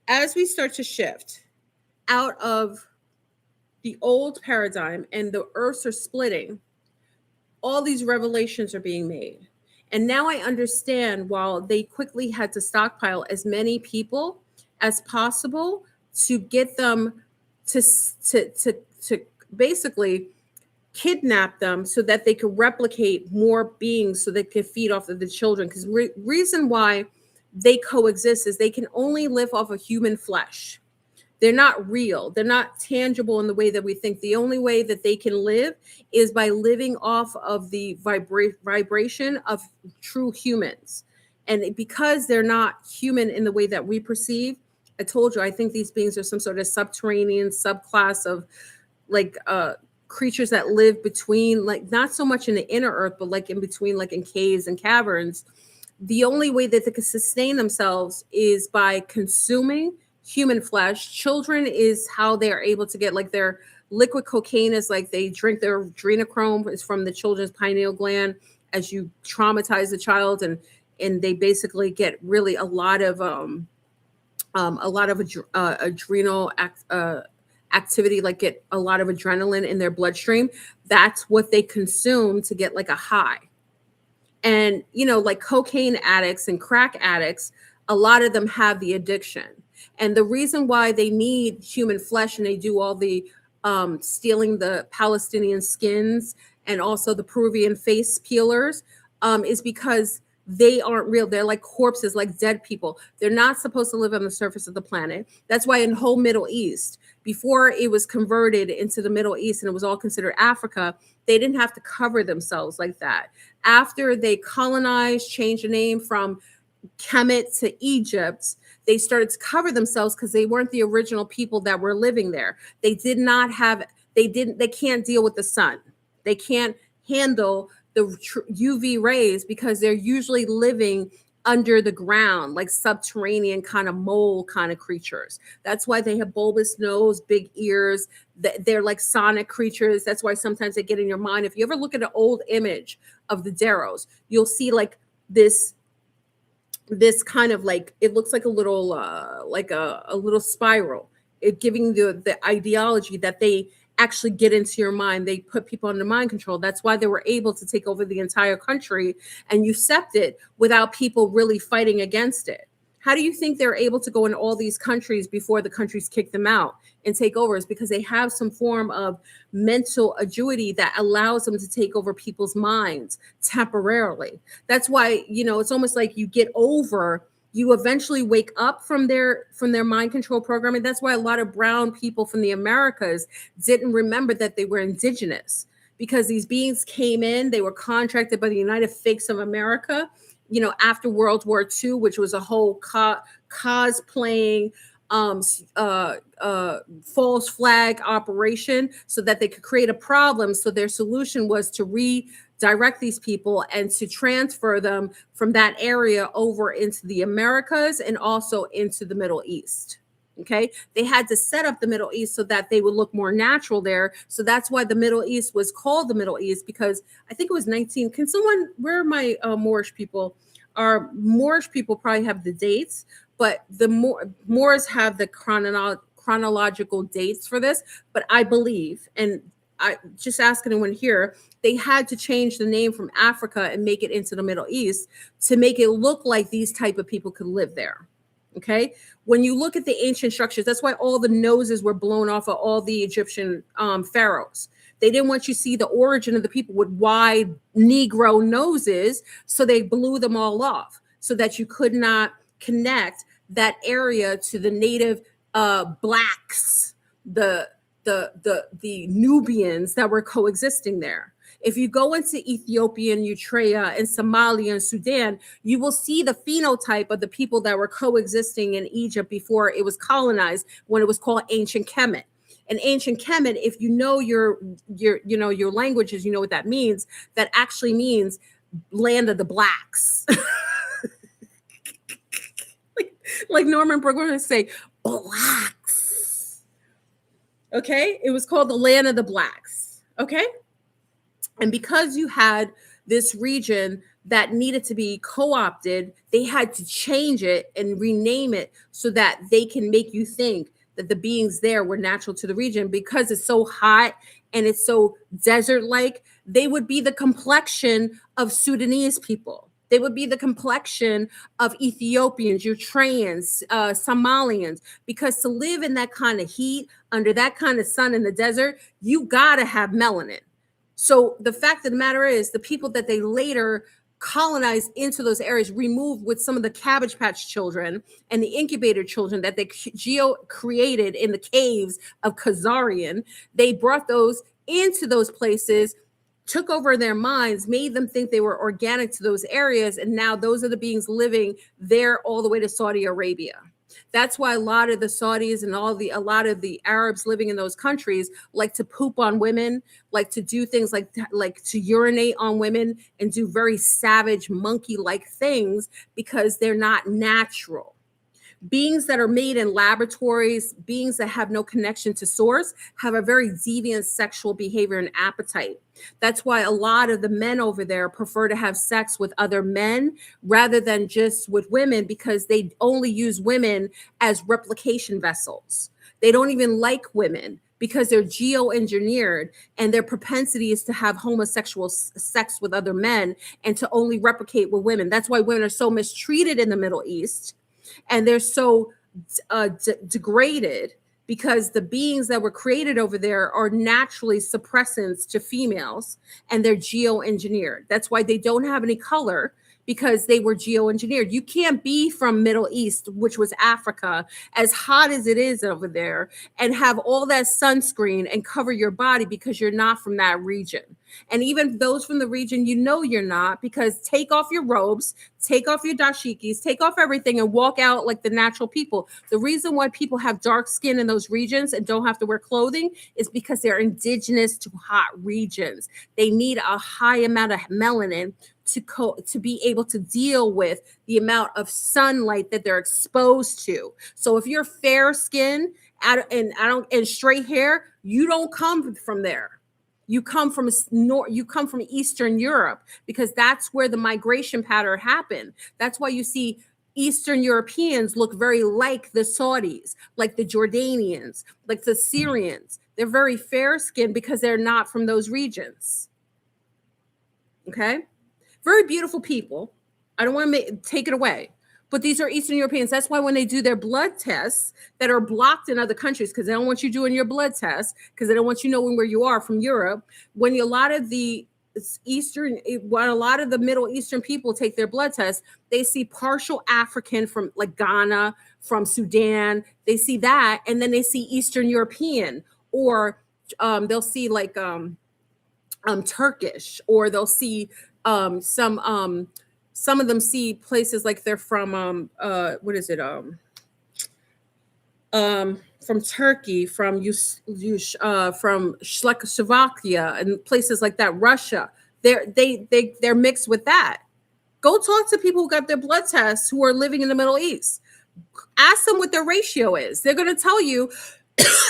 As we start to shift out of the old paradigm and the earths are splitting, all these revelations are being made. And now I understand while they quickly had to stockpile as many people as possible to get them to basically kidnap them so that they could replicate more beings so they could feed off of the children. Because reason why they coexist is they can only live off of human flesh. They're not real. They're not tangible in the way that we think. The only way that they can live is by living off of the vibration of true humans. And because they're not human in the way that we perceive, I told you, I think these beings are some sort of subterranean subclass of like creatures that live between, like not so much in the inner earth, but like in between, like in caves and caverns. The only way that they can sustain themselves is by consuming human flesh. Children is how they're able to get, like, their liquid cocaine is like they drink their adrenochrome is from the children's pineal gland as you traumatize the child, and they basically get really a lot of adrenal activity, like get a lot of adrenaline in their bloodstream. That's what they consume to get like a high. And, like cocaine addicts and crack addicts, a lot of them have the addiction. And the reason why they need human flesh and they do all the stealing the Palestinian skins and also the Peruvian face peelers is because they aren't real. They're like corpses, like dead people. They're not supposed to live on the surface of the planet. That's why in whole Middle East, before it was converted into the Middle East and it was all considered Africa, they didn't have to cover themselves like that. After they colonized, changed the name from Kemet to Egypt, they started to cover themselves because they weren't the original people that were living there. They can't deal with the sun. They can't handle the UV rays because they're usually living under the ground, like subterranean kind of mole kind of creatures. That's why they have bulbous nose, big ears. They're like sonic creatures. That's why sometimes they get in your mind. If you ever look at an old image of the Darrows, you'll see like this kind of, like, it looks like a little like a little spiral, it giving the ideology that they actually get into your mind. They put people under mind control. That's why they were able to take over the entire country and usurp it without people really fighting against it. How do you think they're able to go in all these countries before the countries kick them out and take over? Is because they have some form of mental acuity that allows them to take over people's minds temporarily. That's why, it's almost like you eventually wake up from their mind control programming. That's why a lot of brown people from the Americas didn't remember that they were indigenous, because these beings came in, they were contracted by the United Fakes of America, after World War II, which was a whole cosplaying, false flag operation so that they could create a problem. So their solution was to redirect these people and to transfer them from that area over into the Americas and also into the Middle East. Okay, they had to set up the Middle East so that they would look more natural there. So that's why the Middle East was called the Middle East, because I think it was 19. Can someone, where are my Moorish people? Our Moorish people probably have the dates, but the Moors have the chronological dates for this. But I believe, and I just ask anyone here, they had to change the name from Africa and make it into the Middle East to make it look like these type of people could live there. Okay, when you look at the ancient structures, that's why all the noses were blown off of all the Egyptian pharaohs. They didn't want you to see the origin of the people with wide Negro noses, so they blew them all off so that you could not connect that area to the native blacks, the Nubians that were coexisting there. If you go into Ethiopia and Eritrea and Somalia and Sudan, you will see the phenotype of the people that were coexisting in Egypt before it was colonized, when it was called ancient Kemet. And ancient Kemet, if you know your languages, you know what that means. That actually means land of the blacks. like Norman Brooke would say, blacks. Okay, it was called the land of the blacks. Okay. And because you had this region that needed to be co-opted, they had to change it and rename it so that they can make you think that the beings there were natural to the region. Because it's so hot and it's so desert-like, they would be the complexion of Sudanese people. They would be the complexion of Ethiopians, Eritreans, Somalians, because to live in that kind of heat, under that kind of sun in the desert, you gotta have melanin. So the fact of the matter is, the people that they later colonized into those areas, removed with some of the Cabbage Patch children and the incubator children that they created in the caves of Khazarian, they brought those into those places, took over their minds, made them think they were organic to those areas, and now those are the beings living there all the way to Saudi Arabia. That's why a lot of the Saudis and a lot of the Arabs living in those countries like to poop on women, like to do things like to urinate on women and do very savage monkey-like things, because they're not natural. Beings that are made in laboratories, beings that have no connection to source, have a very deviant sexual behavior and appetite. That's why a lot of the men over there prefer to have sex with other men rather than just with women, because they only use women as replication vessels. They don't even like women because they're geoengineered, and their propensity is to have homosexual sex with other men and to only replicate with women. That's why women are so mistreated in the Middle East. And they're so degraded, because the beings that were created over there are naturally suppressants to females, and they're geoengineered. That's why they don't have any color, because they were geoengineered. You can't be from Middle East, which was Africa, as hot as it is over there, and have all that sunscreen and cover your body, because you're not from that region. And even those from the region, you're not, because take off your robes, take off your dashikis, take off everything and walk out like the natural people. The reason why people have dark skin in those regions and don't have to wear clothing is because they're indigenous to hot regions. They need a high amount of melanin to be able to deal with the amount of sunlight that they're exposed to. So if you're fair skin and straight hair, you don't come from there. You come from Eastern Europe, because that's where the migration pattern happened. That's why you see Eastern Europeans look very like the Saudis, like the Jordanians, like the Syrians. They're very fair skinned because they're not from those regions. Okay. Very beautiful people. I don't want to take it away. But these are Eastern Europeans. That's why when they do their blood tests that are blocked in other countries, because they don't want you doing your blood tests, because they don't want you knowing where you are from Europe. When a lot of the when a lot of the Middle Eastern people take their blood tests, they see partial African from like Ghana, from Sudan. They see that, and then they see Eastern European, or they'll see like Turkish, or they'll see some of them see places like they're from what is it from Turkey, from from Czechoslovakia and places like that, Russia. They're mixed with that. Go talk to people who got their blood tests who are living in the Middle East. Ask them what their ratio is. They're going to tell you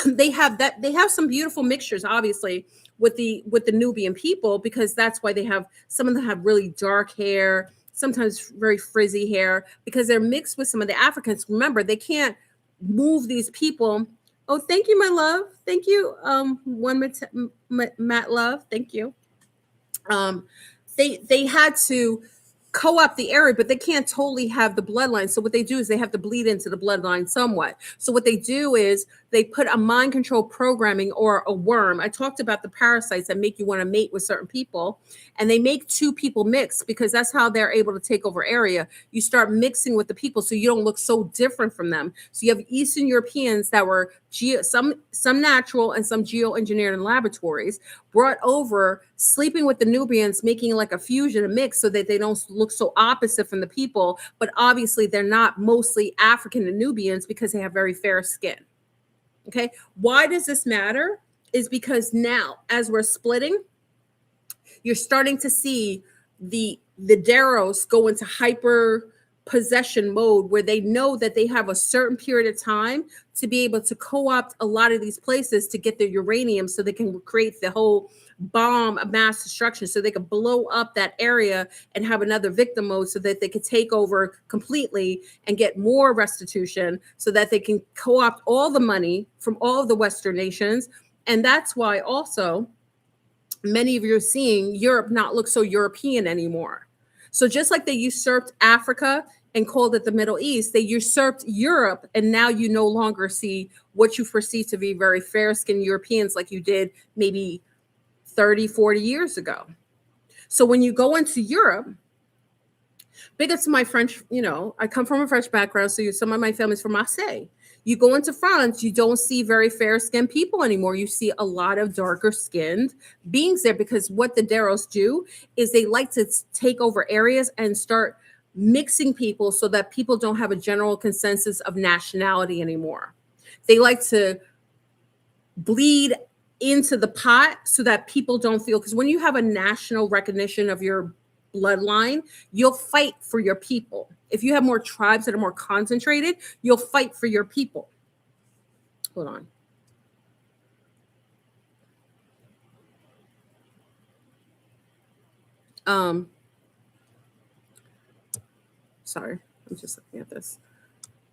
they have some beautiful mixtures, obviously, with the Nubian people, because that's why they have some of them have really dark hair, sometimes very frizzy hair, because they're mixed with some of the Africans. Remember, they can't move these people. Oh, thank you, my love. Thank you, Matt love. Thank you. They had to co-opt the area, but they can't totally have the bloodline. So what they do is they have to bleed into the bloodline somewhat. So what they do is they put a mind control programming or a worm. I talked about the parasites that make you want to mate with certain people, and they make two people mix because that's how they're able to take over area. You start mixing with the people so you don't look so different from them. So you have Eastern Europeans that were some natural and some geoengineered in laboratories, brought over, sleeping with the Nubians, making like a fusion, a mix, so that they don't look so opposite from the people. But obviously they're not mostly African and Nubians because they have very fair skin. Okay. Why does this matter? Is because now, as we're splitting, you're starting to see the Daros go into hyper possession mode, where they know that they have a certain period of time to be able to co-opt a lot of these places to get their uranium, so they can create the whole bomb of mass destruction, so they could blow up that area and have another victim mode, so that they could take over completely and get more restitution, so that they can co-opt all the money from all of the Western nations. And that's why also many of you are seeing Europe not look so European anymore. So just like they usurped Africa and called it the Middle East, they usurped Europe, and now you no longer see what you perceive to be very fair-skinned Europeans like you did maybe 30, 40 years ago. So when you go into Europe, big up to my French, I come from a French background, so some of my family's from Marseille. You go into France, you don't see very fair-skinned people anymore. You see a lot of darker-skinned beings there, because what the Daros do is they like to take over areas and start mixing people so that people don't have a general consensus of nationality anymore. They like to bleed into the pot so that people don't feel, because when you have a national recognition of your bloodline, you'll fight for your people. If you have more tribes that are more concentrated, you'll fight for your people. Hold on. Sorry, I'm just looking at this.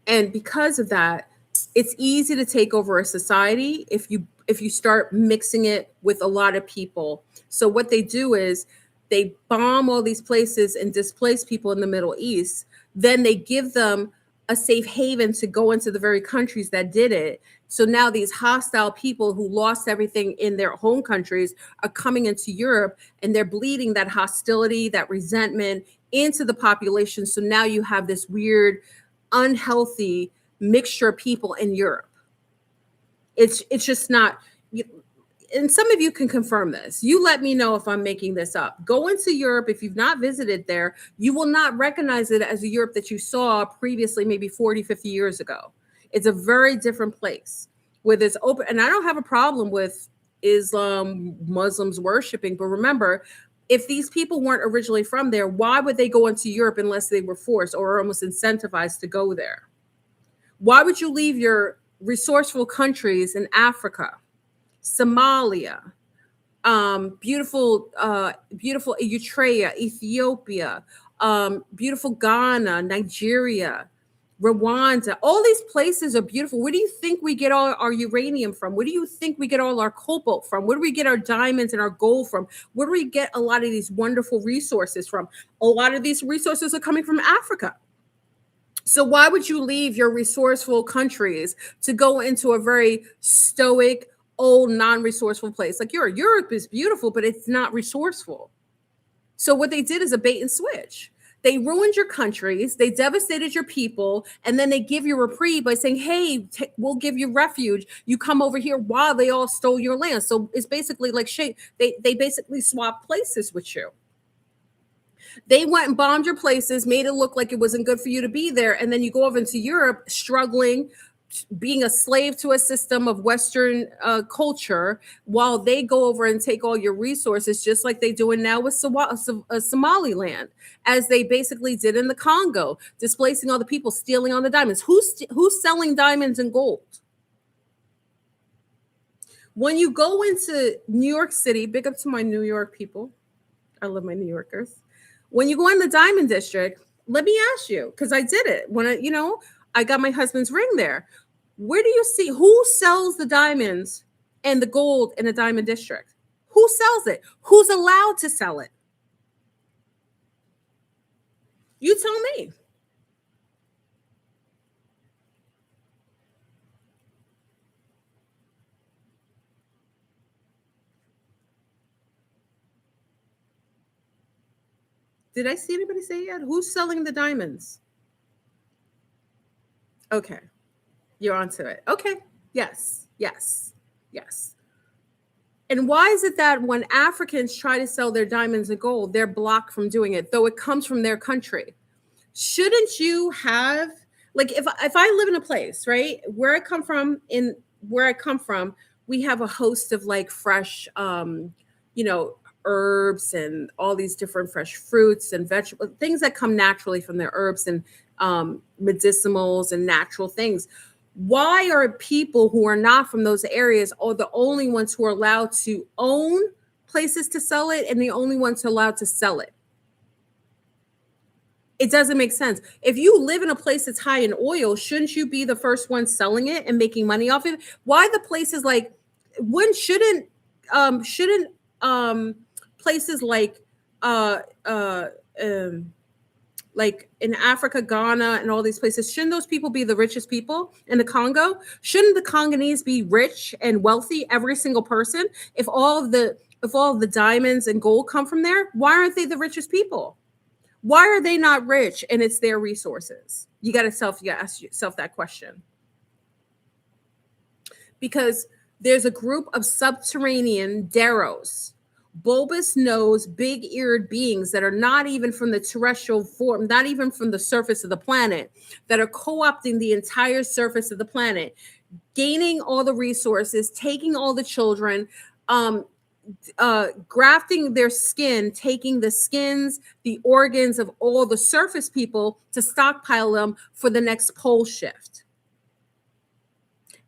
And because of that, it's easy to take over a society if you start mixing it with a lot of people. So what they do is they bomb all these places and displace people in the Middle East. Then they give them a safe haven to go into the very countries that did it. So now these hostile people who lost everything in their home countries are coming into Europe, and they're bleeding that hostility, that resentment into the population. So now you have this weird, unhealthy mixture of people in Europe. It's just not. And some of you can confirm this. You let me know if I'm making this up. Go into Europe. If you've not visited there, you will not recognize it as a Europe that you saw previously, maybe 40, 50 years ago. It's a very different place where there's open. And I don't have a problem with Islam, Muslims worshiping. But remember, if these people weren't originally from there, why would they go into Europe unless they were forced or almost incentivized to go there? Why would you leave your resourceful countries in Africa, Somalia, beautiful Eritrea, Ethiopia, beautiful Ghana, Nigeria, Rwanda, all these places are beautiful. Where do you think we get all our uranium from? Where do you think we get all our cobalt from? Where do we get our diamonds and our gold from? Where do we get a lot of these wonderful resources from? A lot of these resources are coming from Africa. So why would you leave your resourceful countries to go into a very stoic, old, non-resourceful place? Like Europe is beautiful, but it's not resourceful. So what they did is a bait and switch. They ruined your countries, they devastated your people, and then they give you reprieve by saying, hey, we'll give you refuge. You come over here while they all stole your land. So it's basically like they basically swapped places with you. They went and bombed your places, made it look like it wasn't good for you to be there. And then you go over into Europe struggling, being a slave to a system of Western culture, while they go over and take all your resources, just like they're doing now with Somaliland, as they basically did in the Congo, displacing all the people, stealing all the diamonds. Who's selling diamonds and gold? When you go into New York City, big up to my New York people. I love my New Yorkers. When you go in the Diamond District, let me ask you, because I did it when I got my husband's ring there. Where do you see who sells the diamonds and the gold in a Diamond District? Who sells it? Who's allowed to sell it? You tell me. Did I see anybody say yet? Who's selling the diamonds? Okay. You're onto it. Okay. Yes. Yes. Yes. And why is it that when Africans try to sell their diamonds and gold, they're blocked from doing it, though it comes from their country? Shouldn't you have, like, if I live in a place, right, where I come from, we have a host of like fresh, herbs and all these different fresh fruits and vegetables, things that come naturally from their herbs and medicinals and natural things. Why are people who are not from those areas are the only ones who are allowed to own places to sell it and the only ones who are allowed to sell it? It doesn't make sense. If you live in a place that's high in oil, shouldn't you be the first one selling it and making money off it? Why the places like shouldn't places like in Africa, Ghana, and all these places, shouldn't those people be the richest people in the Congo? Shouldn't the Congolese be rich and wealthy, every single person? If all of the diamonds and gold come from there, why aren't they the richest people? Why are they not rich and it's their resources? You got to ask yourself that question. Because there's a group of subterranean Deros, bulbous nosed, big eared beings that are not even from the terrestrial form, not even from the surface of the planet, that are co-opting the entire surface of the planet, gaining all the resources, taking all the children, grafting their skin, taking the skins, the organs of all the surface people to stockpile them for the next pole shift.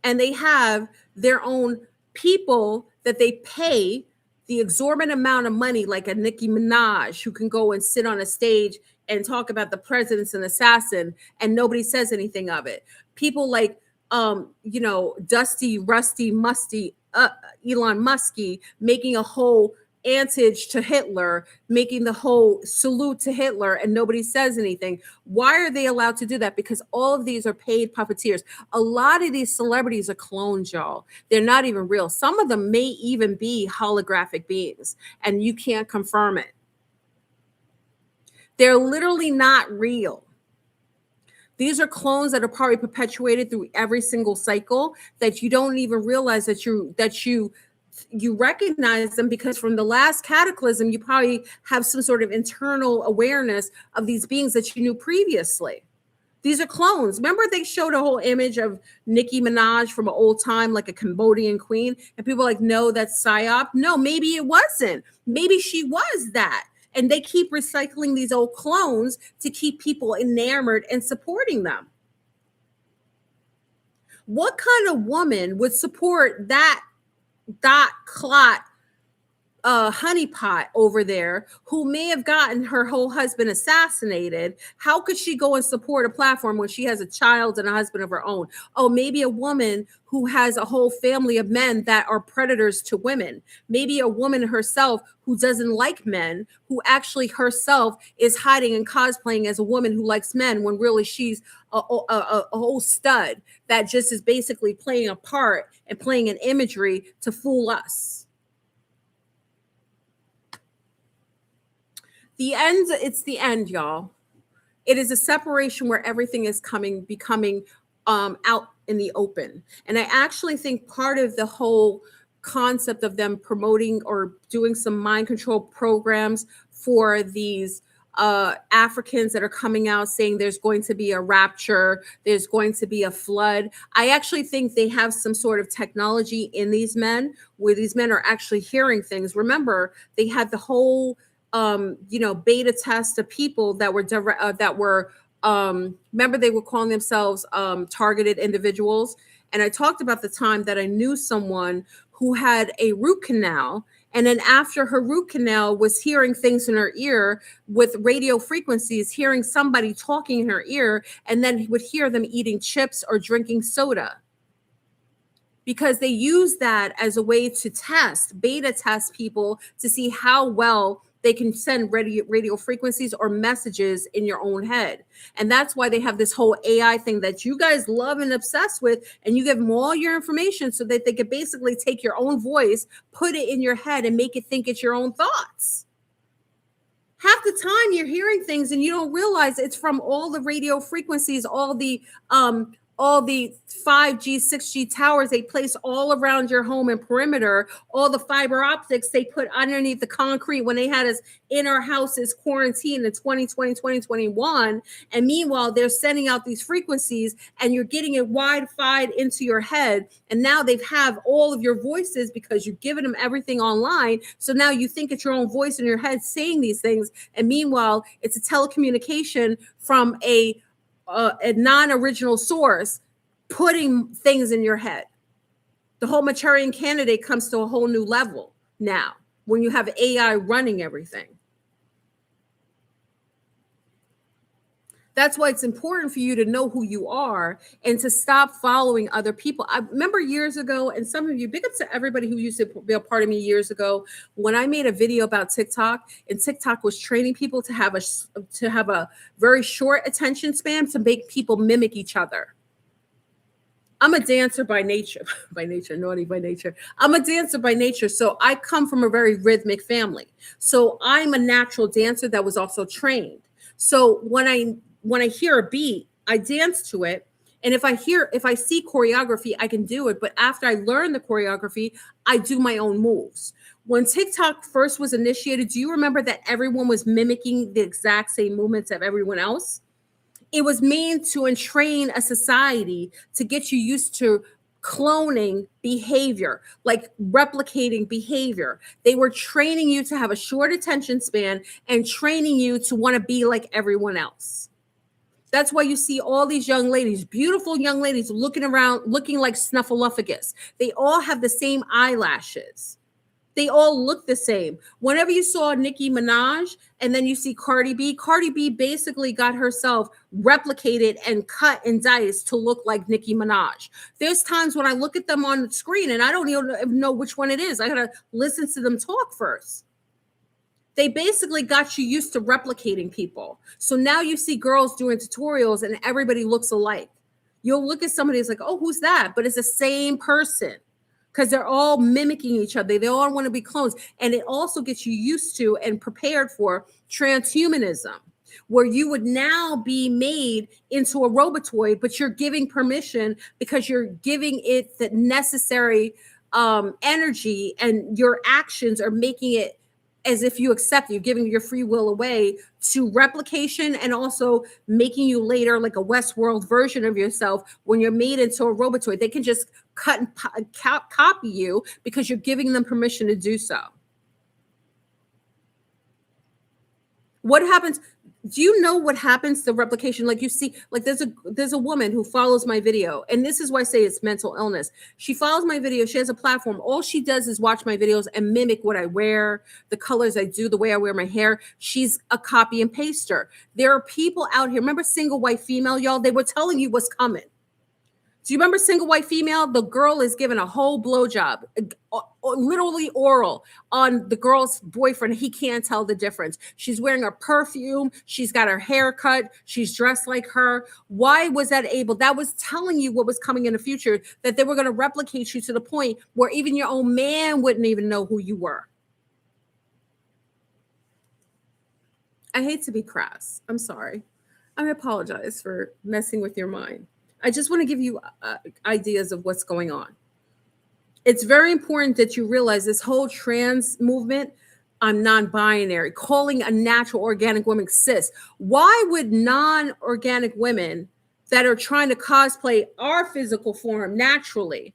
And they have their own people that they pay the exorbitant amount of money, like a Nicki Minaj, who can go and sit on a stage and talk about the president's an assassin and nobody says anything of it. People like, Dusty, Rusty, Musty, Elon Muskie making a whole antage to Hitler, making the whole salute to Hitler, and nobody says anything. Why are they allowed to do that? Because all of these are paid puppeteers. A lot of these celebrities are clones, y'all. They're not even real. Some of them may even be holographic beings, and you can't confirm it. They're literally not real. These are clones that are probably perpetuated through every single cycle that you don't even realize that you recognize them, because from the last cataclysm, you probably have some sort of internal awareness of these beings that you knew previously. These are clones. Remember they showed a whole image of Nicki Minaj from an old time, like a Cambodian queen, and people are like, no, that's psyop. No, maybe it wasn't. Maybe she was that. And they keep recycling these old clones to keep people enamored and supporting them. What kind of woman would support that dot clot honeypot over there who may have gotten her whole husband assassinated. How could she go and support a platform when she has a child and a husband of her own? Oh, maybe a woman who has a whole family of men that are predators to women. Maybe a woman herself who doesn't like men, who actually herself is hiding and cosplaying as a woman who likes men when really she's a whole stud that just is basically playing a part and playing an imagery to fool us. The end, it's the end, y'all. It is a separation where everything is becoming out in the open. And I actually think part of the whole concept of them promoting or doing some mind control programs for these Africans that are coming out saying there's going to be a rapture, there's going to be a flood. I actually think they have some sort of technology in these men where these men are actually hearing things. Remember, they had the whole beta test of people that were remember they were calling themselves targeted individuals. And I talked about the time that I knew someone who had a root canal, and then after her root canal was hearing things in her ear with radio frequencies, hearing somebody talking in her ear, and then would hear them eating chips or drinking soda, because they use that as a way to beta test people to see how well they can send radio frequencies or messages in your own head. And that's why they have this whole AI thing that you guys love and obsess with, and you give them all your information so that they could basically take your own voice, put it in your head, and make it think it's your own thoughts. Half the time you're hearing things and you don't realize it's from all the radio frequencies, all the 5G, 6G towers they place all around your home and perimeter, all the fiber optics they put underneath the concrete when they had us in our houses quarantined in 2020, 2021. And meanwhile, they're sending out these frequencies and you're getting it Wi-Fi'd into your head. And now they have all of your voices because you've given them everything online. So now you think it's your own voice in your head saying these things. And meanwhile, it's a telecommunication from a non-original source putting things in your head. The whole Manchurian candidate comes to a whole new level now when you have AI running everything. That's why it's important for you to know who you are and to stop following other people. I remember years ago, and some of you, big up to everybody who used to be a part of me years ago, when I made a video about TikTok, and TikTok was training people to have a very short attention span to make people mimic each other. I'm a dancer by nature, naughty by nature. I'm a dancer by nature. So I come from a very rhythmic family. So I'm a natural dancer that was also trained. So when I hear a beat, I dance to it. And if I see choreography, I can do it. But after I learn the choreography, I do my own moves. When TikTok first was initiated, do you remember that everyone was mimicking the exact same movements of everyone else? It was meant to entrain a society to get you used to cloning behavior, like replicating behavior. They were training you to have a short attention span and training you to want to be like everyone else. That's why you see all these young ladies, beautiful young ladies, looking around, looking like Snuffleupagus. They all have the same eyelashes. They all look the same. Whenever you saw Nicki Minaj and then you see Cardi B basically got herself replicated and cut and diced to look like Nicki Minaj. There's times when I look at them on the screen and I don't even know which one it is. I gotta listen to them talk first. They basically got you used to replicating people. So now you see girls doing tutorials and everybody looks alike. You'll look at somebody, it's like, oh, who's that? But it's the same person, because they're all mimicking each other. They all want to be clones. And it also gets you used to and prepared for transhumanism, where you would now be made into a robotoid, but you're giving permission because you're giving it the necessary energy, and your actions are making it as if you accept, you're giving your free will away to replication, and also making you later like a Westworld version of yourself when you're made into a robotoid. They can just cut and copy you because you're giving them permission to do so. What happens? Do you know what happens to replication? Like you see, like there's a woman who follows my video, and this is why I say it's mental illness. She follows my video. She has a platform. All she does is watch my videos and mimic what I wear, the colors I do, the way I wear my hair. She's a copy and paster. There are people out here. Remember single white female, y'all? They were telling you what's coming. Do you remember single white female? The girl is given a whole blowjob, literally oral, on the girl's boyfriend. He can't tell the difference. She's wearing a perfume. She's got her hair cut. She's dressed like her. Why was that able? That was telling you what was coming in the future, that they were going to replicate you to the point where even your own man wouldn't even know who you were. I hate to be crass. I'm sorry. I apologize for messing with your mind. I just want to give you ideas of what's going on. It's very important that you realize this whole trans movement, I'm non-binary, calling a natural organic woman cis. Why would non-organic women that are trying to cosplay our physical form naturally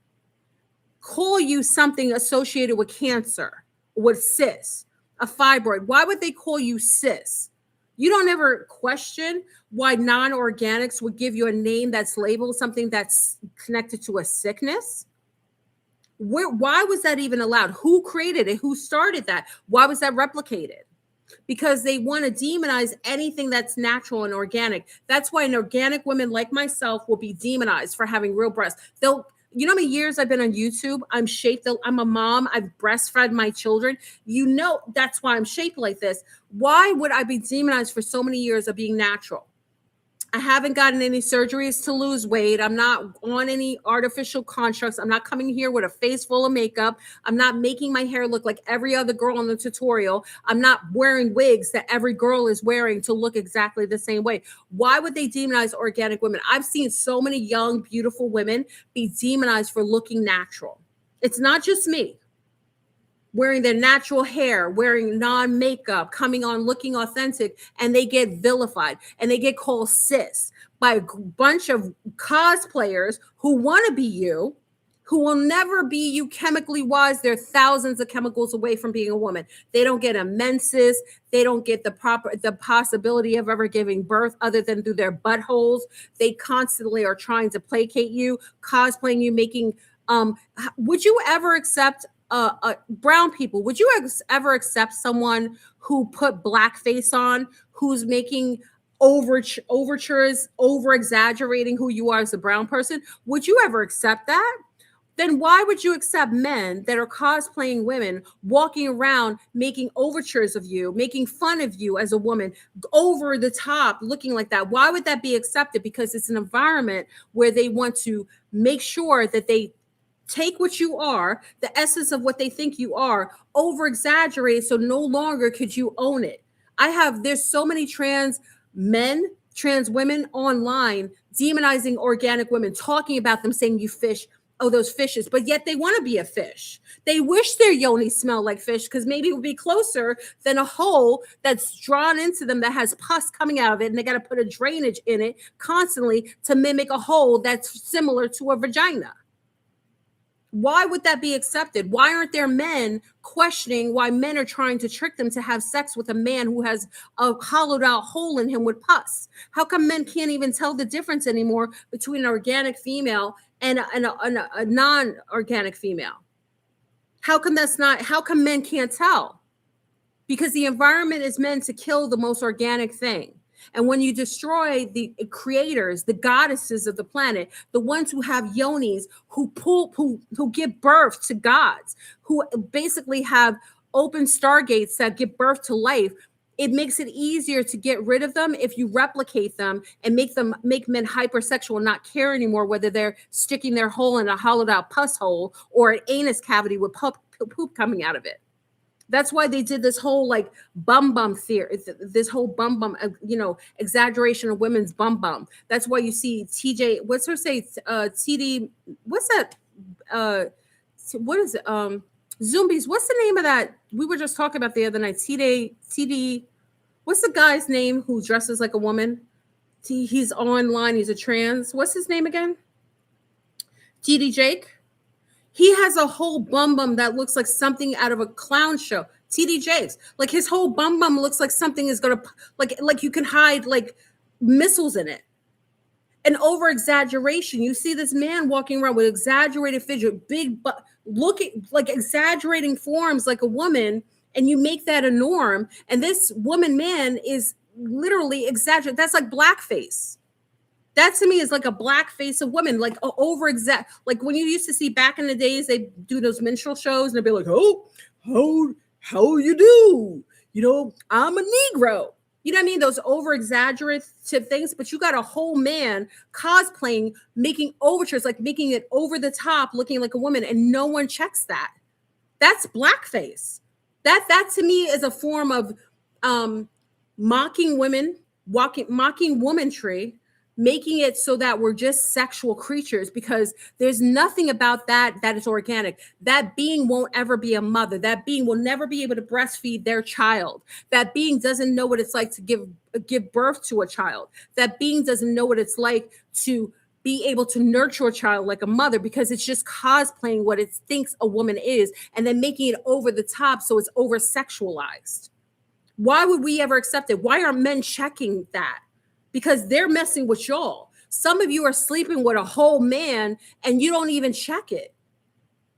call you something associated with cancer, with cis, a fibroid? Why would they call you cis? You don't ever question why non-organics would give you a name that's labeled something that's connected to a sickness. Why was that even allowed? Who created it? Who started that? Why was that replicated? Because they want to demonize anything that's natural and organic. That's why an organic woman like myself will be demonized for having real breasts. You know how many years I've been on YouTube? I'm shaped. I'm a mom. I've breastfed my children. You know, that's why I'm shaped like this. Why would I be demonized for so many years of being natural? I haven't gotten any surgeries to lose weight. I'm not on any artificial constructs. I'm not coming here with a face full of makeup. I'm not making my hair look like every other girl in the tutorial. I'm not wearing wigs that every girl is wearing to look exactly the same way. Why would they demonize organic women? I've seen so many young, beautiful women be demonized for looking natural. It's not just me. Wearing their natural hair, wearing non-makeup, coming on looking authentic, and they get vilified and they get called cis by a bunch of cosplayers who want to be you, who will never be you chemically wise. They're thousands of chemicals away from being a woman. They don't get a menses. They don't get the possibility of ever giving birth other than through their buttholes. They constantly are trying to placate you, cosplaying you, making, would you ever accept brown people? Would you ever accept someone who put blackface on, who's making overtures, over exaggerating who you are as a brown person? Would you ever accept that? Then why would you accept men that are cosplaying women, walking around making overtures of you, making fun of you as a woman, over the top, looking like that? Why would that be accepted? Because it's an environment where they want to make sure that they take what you are, the essence of what they think you are, over exaggerate, so no longer could you own it. There's so many trans men, trans women online demonizing organic women, talking about them, saying you fish, oh, those fishes, but yet they want to be a fish. They wish their yoni smelled like fish because maybe it would be closer than a hole that's drawn into them that has pus coming out of it, and they got to put a drainage in it constantly to mimic a hole that's similar to a vagina. Why would that be accepted? Why aren't there men questioning why men are trying to trick them to have sex with a man who has a hollowed out hole in him with pus? How come men can't even tell the difference anymore between an organic female and a non-organic female? How come men can't tell? Because the environment is meant to kill the most organic thing. And when you destroy the creators, the goddesses of the planet, the ones who have yonis, who give birth to gods, who basically have open stargates that give birth to life, it makes it easier to get rid of them if you replicate them and make men hypersexual and not care anymore whether they're sticking their hole in a hollowed out pus hole or an anus cavity with poop coming out of it. That's why they did this whole like bum theory, this whole bum, exaggeration of women's bum. That's why you see TJ, what's her say? TD, what's that? What is it? Zombies. What's the name of that? We were just talking about the other night. TD, what's the guy's name who dresses like a woman? He's online. He's a trans. What's his name again? TD Jake. He has a whole bum that looks like something out of a clown show. TD Jakes, like his whole bum looks like something is gonna like you can hide like missiles in it. An over exaggeration. You see this man walking around with exaggerated figure, big butt, looking like exaggerating forms like a woman, and you make that a norm. And this woman man is literally exaggerated. That's like blackface. That to me is like a black face of women, like over exact. Like when you used to see back in the days, they do those minstrel shows and they'd be like, "Oh, how you do? You know, I'm a Negro." You know what I mean? Those over exaggerative things, but you got a whole man cosplaying, making overtures, like making it over the top, looking like a woman, and no one checks that. That's blackface. That to me is a form of mocking women, mocking womanry, making it so that we're just sexual creatures, because there's nothing about that is organic. That being won't ever be a mother. That being will never be able to breastfeed their child. That being doesn't know what it's like to give birth to a child. That being doesn't know what it's like to be able to nurture a child like a mother, because it's just cosplaying what it thinks a woman is and then making it over the top so it's over sexualized. Why would we ever accept it? Why aren't men checking that? Because they're messing with y'all. Some of you are sleeping with a whole man and you don't even check it.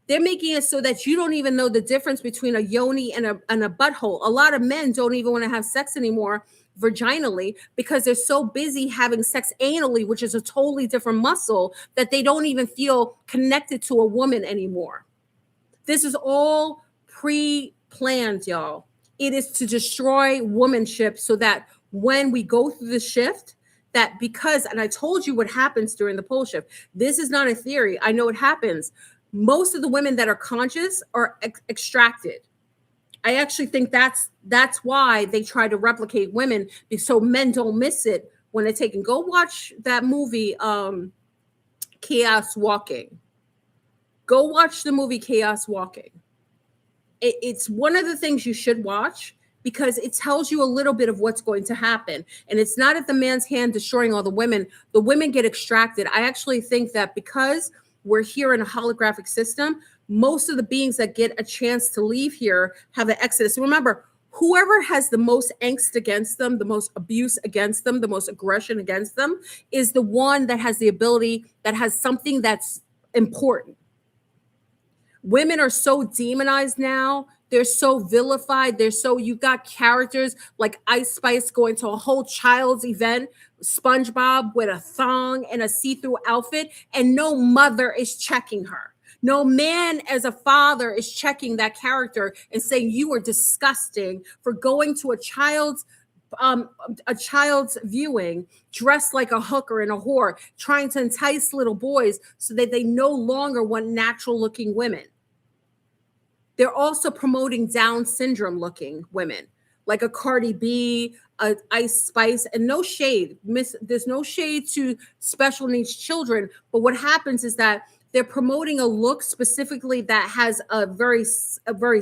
They're making it so that you don't even know the difference between a yoni and a butthole. A lot of men don't even want to have sex anymore vaginally because they're so busy having sex anally, which is a totally different muscle, that they don't even feel connected to a woman anymore. This is all pre-planned, y'all. It is to destroy womanship so that when we go through the shift, that because, and I told you what happens during the pole shift. This is not a theory. I know it happens. Most of the women that are conscious are extracted. I actually think that's why they try to replicate women, so men don't miss it when they're taken. Go watch that movie, Chaos Walking. Go watch the movie Chaos Walking. It's one of the things you should watch, because it tells you a little bit of what's going to happen. And it's not at the man's hand destroying all the women get extracted. I actually think that because we're here in a holographic system, most of the beings that get a chance to leave here have an exodus. Remember, whoever has the most angst against them, the most abuse against them, the most aggression against them, is the one that has the ability, that has something that's important. Women are so demonized now. They're so vilified. You've got characters like Ice Spice going to a whole child's event, SpongeBob with a thong and a see-through outfit, and no mother is checking her. No man as a father is checking that character and saying, you are disgusting for going to a child's viewing dressed like a hooker and a whore, trying to entice little boys so that they no longer want natural looking women. They're also promoting Down syndrome looking women, like a Cardi B, a Ice Spice, and no shade. There's no shade to special needs children. But what happens is that they're promoting a look specifically that has a very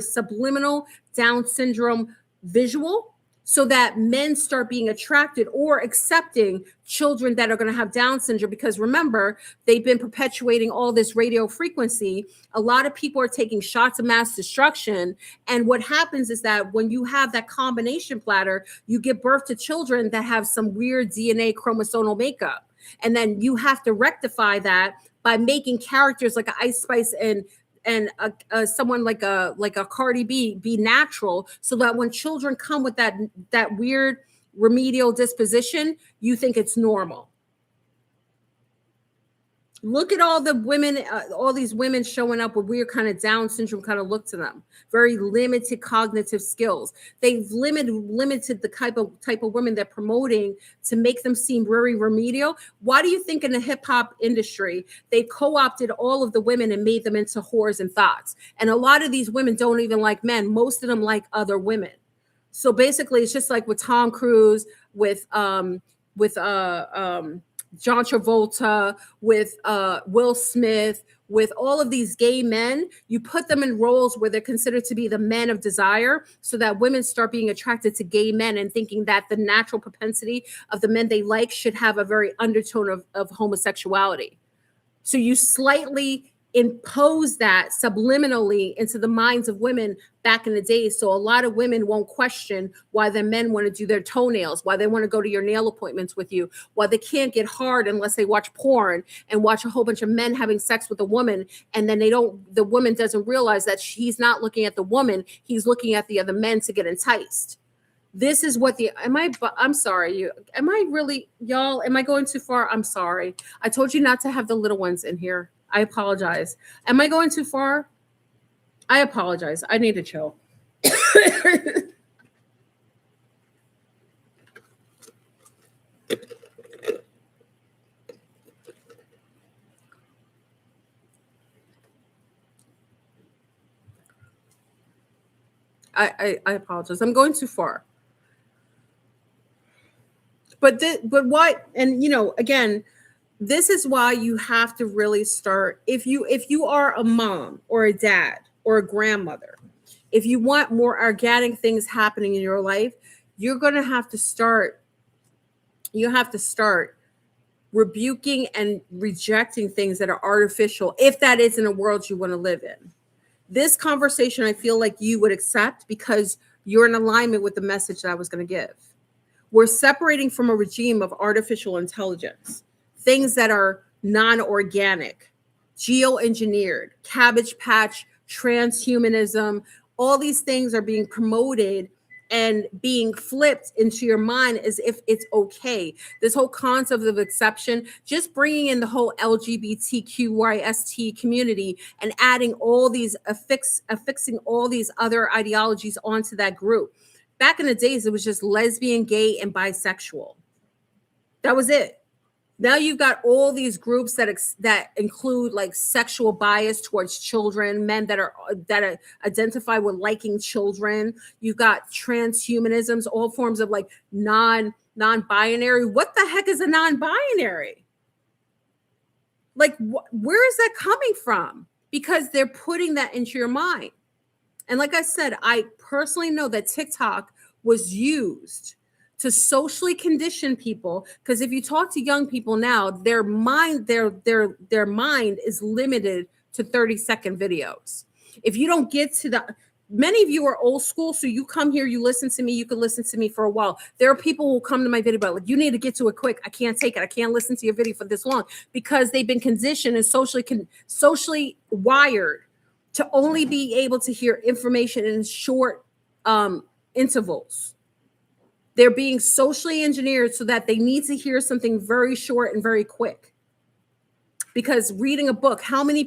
subliminal Down syndrome visual, so that men start being attracted or accepting children that are going to have Down syndrome. Because remember, they've been perpetuating all this radio frequency. A lot of people are taking shots of mass destruction. And what happens is that when you have that combination platter, you give birth to children that have some weird DNA chromosomal makeup. And then you have to rectify that by making characters like an Ice Spice and someone like a Cardi B be natural, so that when children come with that weird remedial disposition, you think it's normal. Look at all the women, all these women showing up with weird kind of Down syndrome kind of look to them. Very limited cognitive skills. They've limited the type of women they're promoting to make them seem very remedial. Why do you think in the hip hop industry, they co-opted all of the women and made them into whores and thoughts? And a lot of these women don't even like men. Most of them like other women. So basically it's just like with Tom Cruise, with John Travolta, with Will Smith, with all of these gay men. You put them in roles where they're considered to be the men of desire, so that women start being attracted to gay men and thinking that the natural propensity of the men they like should have a very undertone of homosexuality. So you slightly impose that subliminally into the minds of women back in the day. So a lot of women won't question why the men want to do their toenails, why they want to go to your nail appointments with you, why they can't get hard unless they watch porn and watch a whole bunch of men having sex with a woman. And then the woman doesn't realize that he's not looking at the woman, he's looking at the other men to get enticed. This is what I'm sorry, am I really, y'all, am I going too far? I'm sorry. I told you not to have the little ones in here. I apologize. Am I going too far? I apologize. I need to chill. I apologize. I'm going too far. But what, and again, this is why you have to really start, if you are a mom or a dad or a grandmother, if you want more organic things happening in your life, you're going to have to start rebuking and rejecting things that are artificial, if that isn't a world you want to live in. This conversation, I feel like you would accept because you're in alignment with the message that I was going to give. We're separating from a regime of artificial intelligence, things that are non-organic, geoengineered, cabbage patch, transhumanism. All these things are being promoted and being flipped into your mind as if it's okay. This whole concept of exception, just bringing in the whole LGBTQYST community and adding all these, affixing all these other ideologies onto that group. Back in the days, it was just lesbian, gay, and bisexual. That was it. Now you've got all these groups that include like sexual bias towards children, men that identify with liking children. You've got transhumanisms, all forms of like non-binary. What the heck is a non-binary? Like, where is that coming from? Because they're putting that into your mind. And like I said, I personally know that TikTok was used to socially condition people, because if you talk to young people now, their mind is limited to 30-second videos. If you don't get to many of you are old school, so you come here, you listen to me, you can listen to me for a while. There are people who come to my video, but like, you need to get to it quick. I can't take it. I can't listen to your video for this long, because they've been conditioned and socially wired to only be able to hear information in short intervals. They're being socially engineered so that they need to hear something very short and very quick. Because reading a book, how many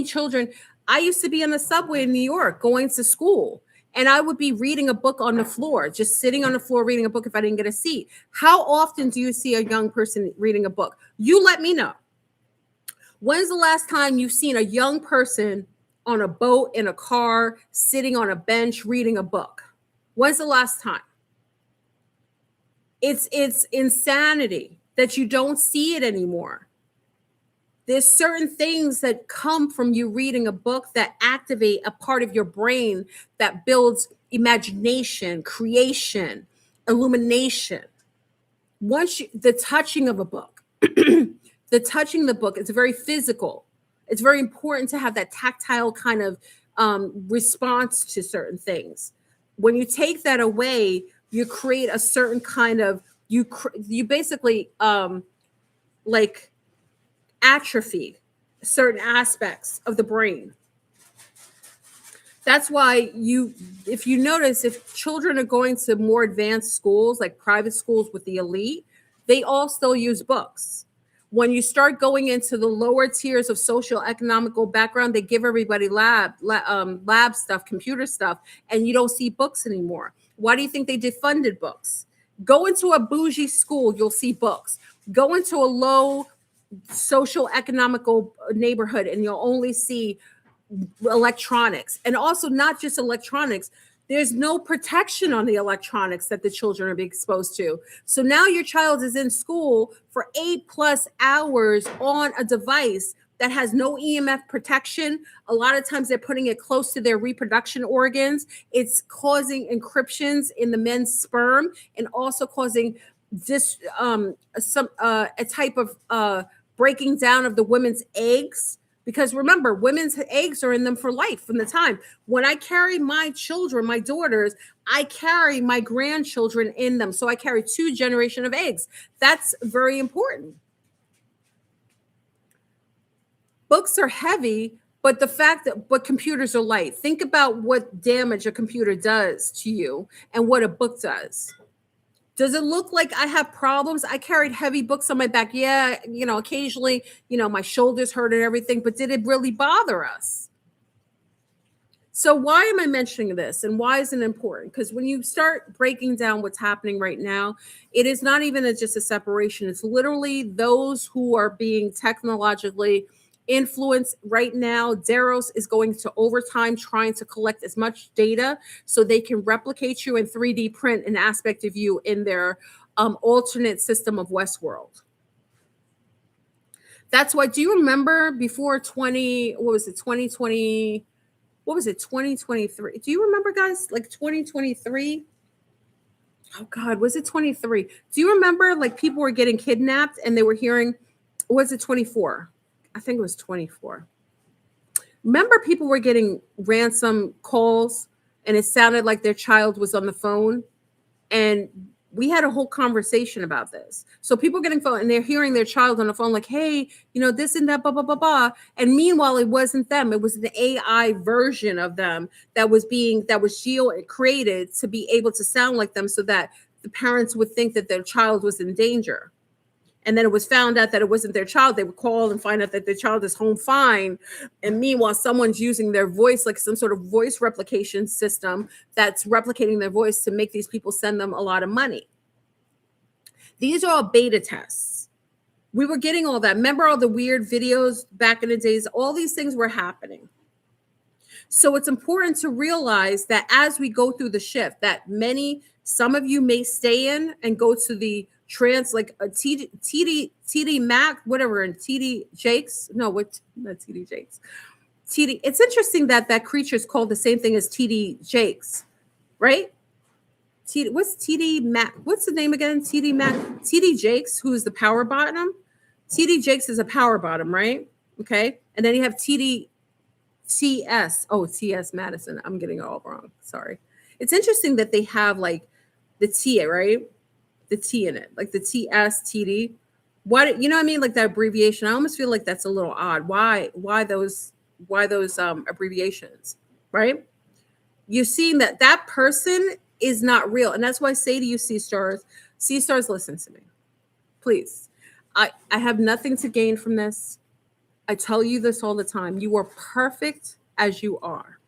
children, I used to be on the subway in New York going to school, and I would be reading a book on the floor, just sitting on the floor reading a book if I didn't get a seat. How often do you see a young person reading a book? You let me know. When's the last time you've seen a young person on a boat, in a car, sitting on a bench, reading a book? When's the last time? It's insanity that you don't see it anymore. There's certain things that come from you reading a book that activate a part of your brain that builds imagination, creation, illumination. The touching of a book, the touching of the book, it's very physical. It's very important to have that tactile kind of response to certain things. When you take that away, you create a certain kind of, you basically like atrophy certain aspects of the brain. That's why if you notice, if children are going to more advanced schools, like private schools with the elite, they all still use books. When you start going into the lower tiers of social economical background, they give everybody lab stuff, computer stuff, and you don't see books anymore. Why do you think they defunded books? Go into a bougie school, you'll see books. Go into a low social economical neighborhood and you'll only see electronics. And also not just electronics, there's no protection on the electronics that the children are being exposed to. So now your child is in school for 8+ hours on a device that has no EMF protection. A lot of times they're putting it close to their reproduction organs. It's causing encryptions in the men's sperm and also causing this a type of breaking down of the women's eggs Because remember, women's eggs are in them for life from the time when I carry my children, my daughters, I carry my grandchildren in them. So I carry 2 generations of eggs. That's very important. Books are heavy, but the fact that but computers are light. Think about what damage a computer does to you and what a book does. Does it look like I have problems? I carried heavy books on my back. Yeah, occasionally, my shoulders hurt and everything, but did it really bother us? So why am I mentioning this and why is it important? Because when you start breaking down what's happening right now, it is not even just a separation. It's literally those who are being technologically influenced right now. Deros is going to overtime trying to collect as much data so they can replicate you and 3D print an aspect of you in their alternate system of Westworld. That's why, do you remember before 2020, what was it, 2023? Do you remember, guys, like 2023? Oh God, was it 23? Do you remember like people were getting kidnapped and they were hearing, was it 24? I think it was 24. Remember people were getting ransom calls and it sounded like their child was on the phone, and we had a whole conversation about this. So people getting phone and they're hearing their child on the phone, like, hey, this and that, blah, blah, blah, blah. And meanwhile, it wasn't them. It was an AI version of them that was geo created to be able to sound like them so that the parents would think that their child was in danger. And then it was found out that it wasn't their child. They would call and find out that their child is home fine. And meanwhile, someone's using their voice, like some sort of voice replication system that's replicating their voice to make these people send them a lot of money. These are all beta tests. We were getting all that. Remember all the weird videos back in the days? All these things were happening. So it's important to realize that as we go through the shift, that some of you may stay in and go to the like a TD Mac, whatever, and TD Jakes. No, what? Not TD Jakes. TD. It's interesting that creature is called the same thing as TD Jakes, right? What's TD Mac? What's the name again? TD Mac. TD Jakes, who is the power bottom. TD Jakes is a power bottom, right? Okay, and then you have TD TS. Oh, TS Madison. I'm getting it all wrong. Sorry. It's interesting that they have like the T, right? The T in it, like the TS, TD. What, you know what I mean? Like that abbreviation. I almost feel like that's a little odd. Why those abbreviations, right? You're seeing that person is not real. And that's why I say to you, sea stars, listen to me, please. I have nothing to gain from this. I tell you this all the time. You are perfect as you are.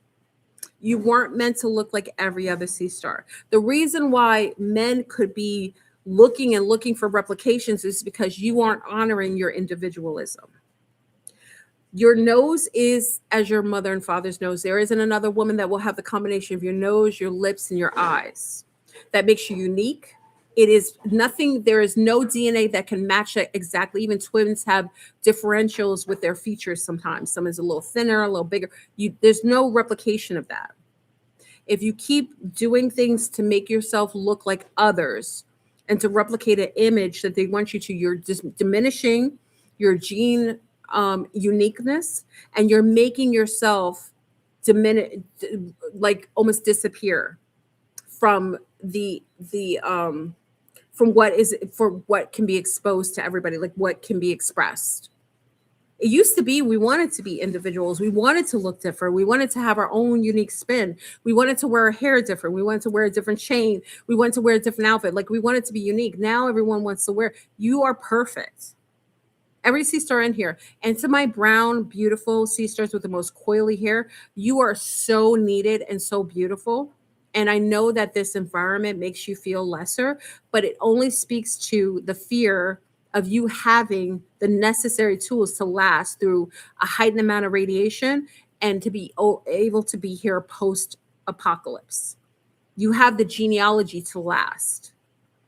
You weren't meant to look like every other sea star. The reason why men could be looking for replications is because you aren't honoring your individualism. Your nose is as your mother and father's nose. There isn't another woman that will have the combination of your nose, your lips, and your eyes. That makes you unique. It is nothing. There is no DNA that can match it exactly. Even twins have differentials with their features sometimes. Some is a little thinner, a little bigger. There's no replication of that. If you keep doing things to make yourself look like others and to replicate an image that they want you to, you're just diminishing your gene uniqueness, and you're making yourself diminish, like almost disappear from from what can be exposed to everybody, like what can be expressed. It used to be we wanted to be individuals. We wanted to look different. We wanted to have our own unique spin. We wanted to wear our hair different. We wanted to wear a different chain. We wanted to wear a different outfit. Like we wanted to be unique. Now everyone wants to wear. You are perfect. Every sea star in here. And to my brown, beautiful sea stars with the most coily hair, you are so needed and so beautiful. And I know that this environment makes you feel lesser, but it only speaks to the fear of you having the necessary tools to last through a heightened amount of radiation and to be able to be here post-apocalypse. You have the genealogy to last.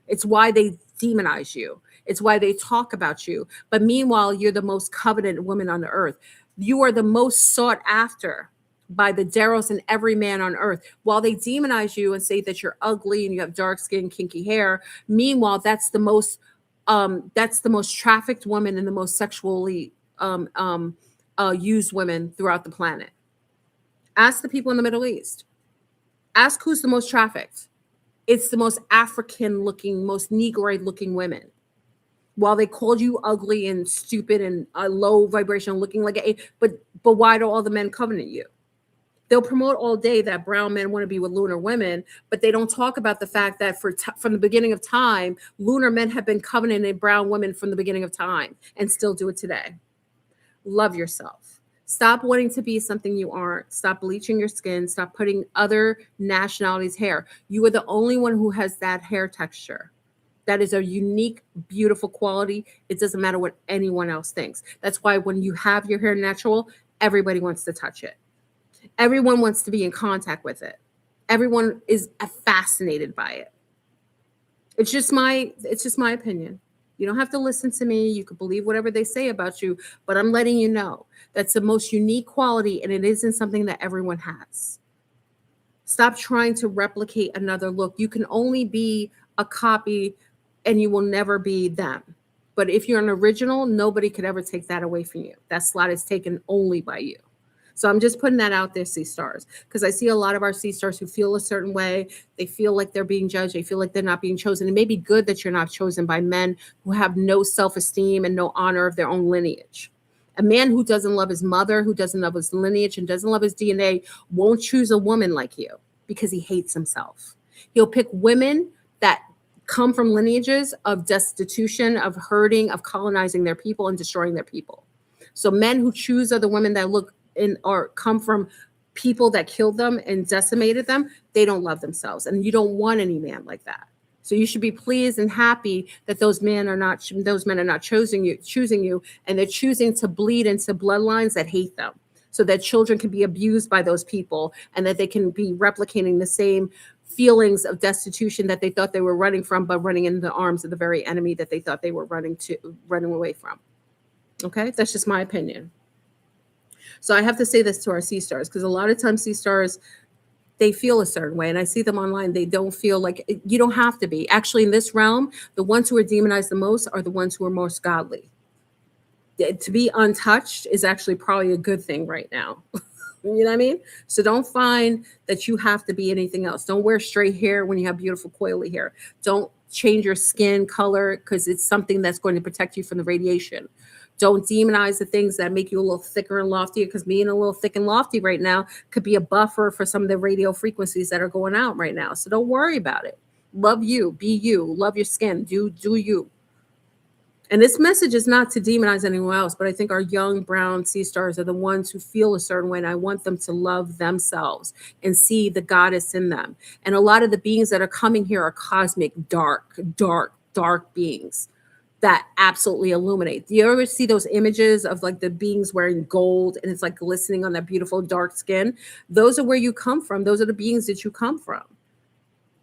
It's why they demonize you. It's why they talk about you. But meanwhile, you're the most coveted woman on the earth. You are the most sought after by the Deros and every man on earth. While they demonize you and say that you're ugly and you have dark skin, kinky hair, meanwhile, that's the most trafficked woman and the most sexually used women throughout the planet. Ask the people in the Middle East. Ask who's the most trafficked. It's the most African looking, most Negroid looking women. While they called you ugly and stupid and low vibration looking like but why do all the men covenant you? They'll promote all day that brown men want to be with lunar women, but they don't talk about the fact that from the beginning of time, lunar men have been covenanting brown women from the beginning of time and still do it today. Love yourself. Stop wanting to be something you aren't. Stop bleaching your skin. Stop putting other nationalities' hair. You are the only one who has that hair texture. That is a unique, beautiful quality. It doesn't matter what anyone else thinks. That's why when you have your hair natural, everybody wants to touch it. Everyone wants to be in contact with it. Everyone is fascinated by it. It's just my opinion. You don't have to listen to me. You can believe whatever they say about you, but I'm letting you know that's the most unique quality, and it isn't something that everyone has. Stop trying to replicate another look. You can only be a copy, and you will never be them. But if you're an original, nobody could ever take that away from you. That slot is taken only by you. So I'm just putting that out there, C stars, because I see a lot of our C stars who feel a certain way. They feel like they're being judged. They feel like they're not being chosen. It may be good that you're not chosen by men who have no self-esteem and no honor of their own lineage. A man who doesn't love his mother, who doesn't love his lineage and doesn't love his DNA won't choose a woman like you because he hates himself. He'll pick women that come from lineages of destitution, of hurting, of colonizing their people and destroying their people. So men who choose other women that look in or come from people that killed them and decimated them, they don't love themselves. And you don't want any man like that. So you should be pleased and happy that those men are not choosing you, and they're choosing to bleed into bloodlines that hate them, so that children can be abused by those people and that they can be replicating the same feelings of destitution that they thought they were running from, but running in the arms of the very enemy that they thought they were running away from. Okay, that's just my opinion. So I have to say this to our C stars, because a lot of times C stars, they feel a certain way, and I see them online. They don't feel like you don't have to be. Actually, in this realm, the ones who are demonized the most are the ones who are most godly. To be untouched is actually probably a good thing right now. You know what I mean? So don't find that you have to be anything else. Don't wear straight hair when you have beautiful coily hair. Don't change your skin color because it's something that's going to protect you from the radiation. Don't demonize the things that make you a little thicker and loftier, because being a little thick and lofty right now could be a buffer for some of the radio frequencies that are going out right now. So don't worry about it. Love you, be you, love your skin, do you. And this message is not to demonize anyone else, but I think our young brown C stars are the ones who feel a certain way, and I want them to love themselves and see the goddess in them. And a lot of the beings that are coming here are cosmic, dark beings that absolutely illuminate. Do you ever see those images of like the beings wearing gold and it's like glistening on that beautiful dark skin? Those are where you come from. Those are the beings that you come from.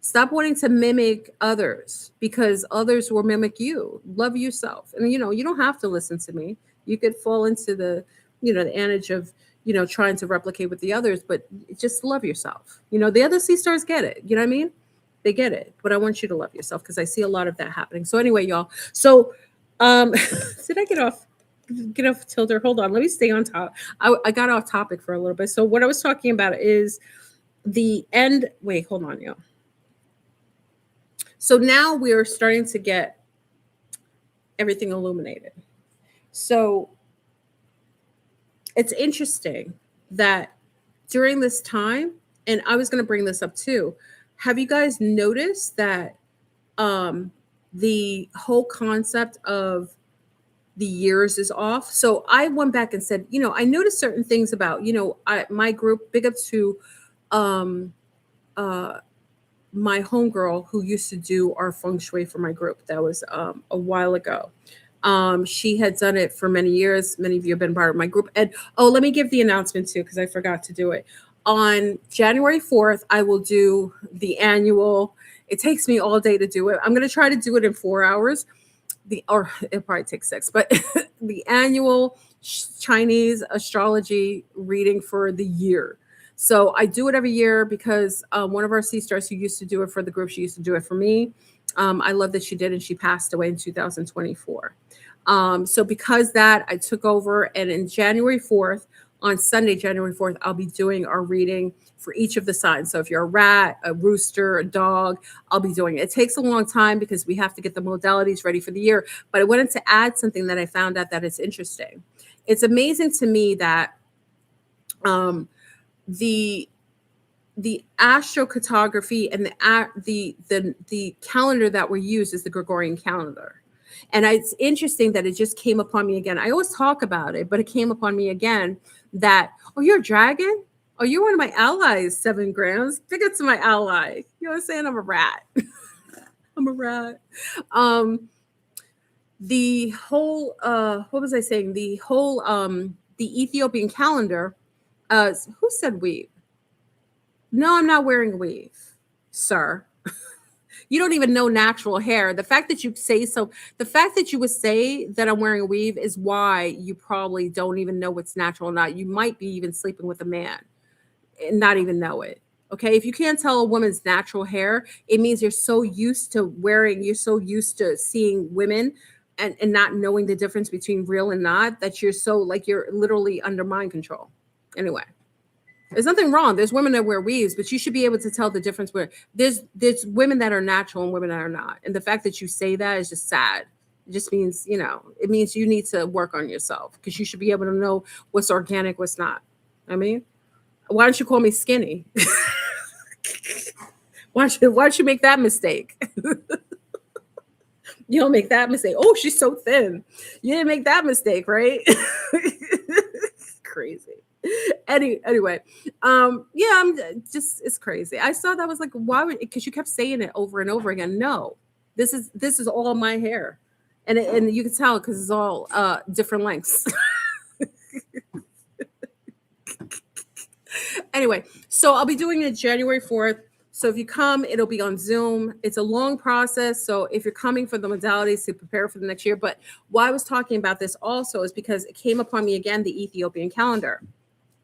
Stop wanting to mimic others, because others will mimic you. Love yourself. And, you don't have to listen to me. You could fall into the adage of, trying to replicate with the others, but just love yourself. The other C stars get it. You know what I mean? They get it. But I want you to love yourself, because I see a lot of that happening. So anyway, y'all. So did I get off tilter? Hold on. Let me stay on top. I got off topic for a little bit. So what I was talking about is the end. Wait, hold on, y'all. So now we're starting to get everything illuminated. So it's interesting that during this time, and I was going to bring this up too, have you guys noticed that the whole concept of the years is off? So I went back and said, I noticed certain things about, my group, big up to my homegirl who used to do our feng shui for my group. That was a while ago. She had done it for many years. Many of you have been part of my group. And let me give the announcement too, because I forgot to do it. On January 4th, I will do the annual. It takes me all day to do it. I'm going to try to do it in 4 hours. Or it probably takes 6, but the annual Chinese astrology reading for the year. So I do it every year because one of our C stars who used to do it for the group, she used to do it for me. I love that she did, and she passed away in 2024. So because that, I took over, and in January 4th, on Sunday, January 4th, I'll be doing our reading for each of the signs. So if you're a rat, a rooster, a dog, I'll be doing it. It takes a long time because we have to get the modalities ready for the year. But I wanted to add something that I found out that is interesting. It's amazing to me that the astrocartography and the calendar that we use is the Gregorian calendar. And it's interesting that it just came upon me again. I always talk about it, but it came upon me again that, oh, you're a dragon? Oh, you're one of my allies, 7 grams. Pick it to my ally. You know what I'm saying? I'm a rat. I'm a rat. The whole, what was I saying? The whole, the Ethiopian calendar, who said weave? No, I'm not wearing a weave, sir. You don't even know natural hair. The fact that you say so, the fact that you would say that I'm wearing a weave is why you probably don't even know what's natural or not. You might be even sleeping with a man and not even know it. Okay. If you can't tell a woman's natural hair, it means you're so used to you're so used to seeing women and not knowing the difference between real and not, that you're so like you're literally under mind control. Anyway. There's nothing wrong. There's women that wear weaves, but you should be able to tell the difference where there's women that are natural and women that are not. And the fact that you say that is just sad. It just means, it means you need to work on yourself, because you should be able to know what's organic, what's not. I mean, why don't you call me skinny? Why don't you make that mistake? You don't make that mistake. Oh, she's so thin. You didn't make that mistake, right? Crazy. Anyway, I'm just, it's crazy. I saw that, was like, why would, because you kept saying it over and over again. No, this is all my hair, and you can tell because it's all different lengths. Anyway, so I'll be doing it January 4th. So if you come, it'll be on Zoom. It's a long process. So if you're coming for the modalities to prepare for the next year, but why I was talking about this also is because it came upon me again, the Ethiopian calendar.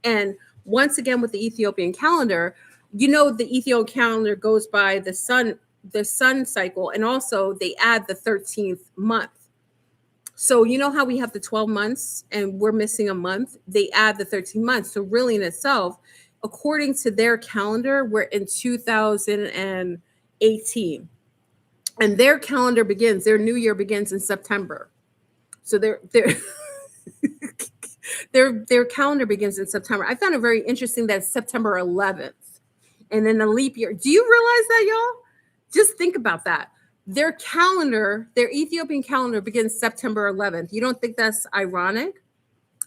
And once again, with the Ethiopian calendar, the Ethiopian calendar goes by the sun cycle, and also they add the 13th month. So you know how we have the 12 months and we're missing a month? They add the 13 months. So really in itself, according to their calendar, we're in 2018. And their calendar their new year begins in September. So their calendar begins in September. I found it very interesting that it's September 11th. And then the leap year. Do you realize that, y'all? Just think about that. Their Ethiopian calendar begins September 11th. You don't think that's ironic?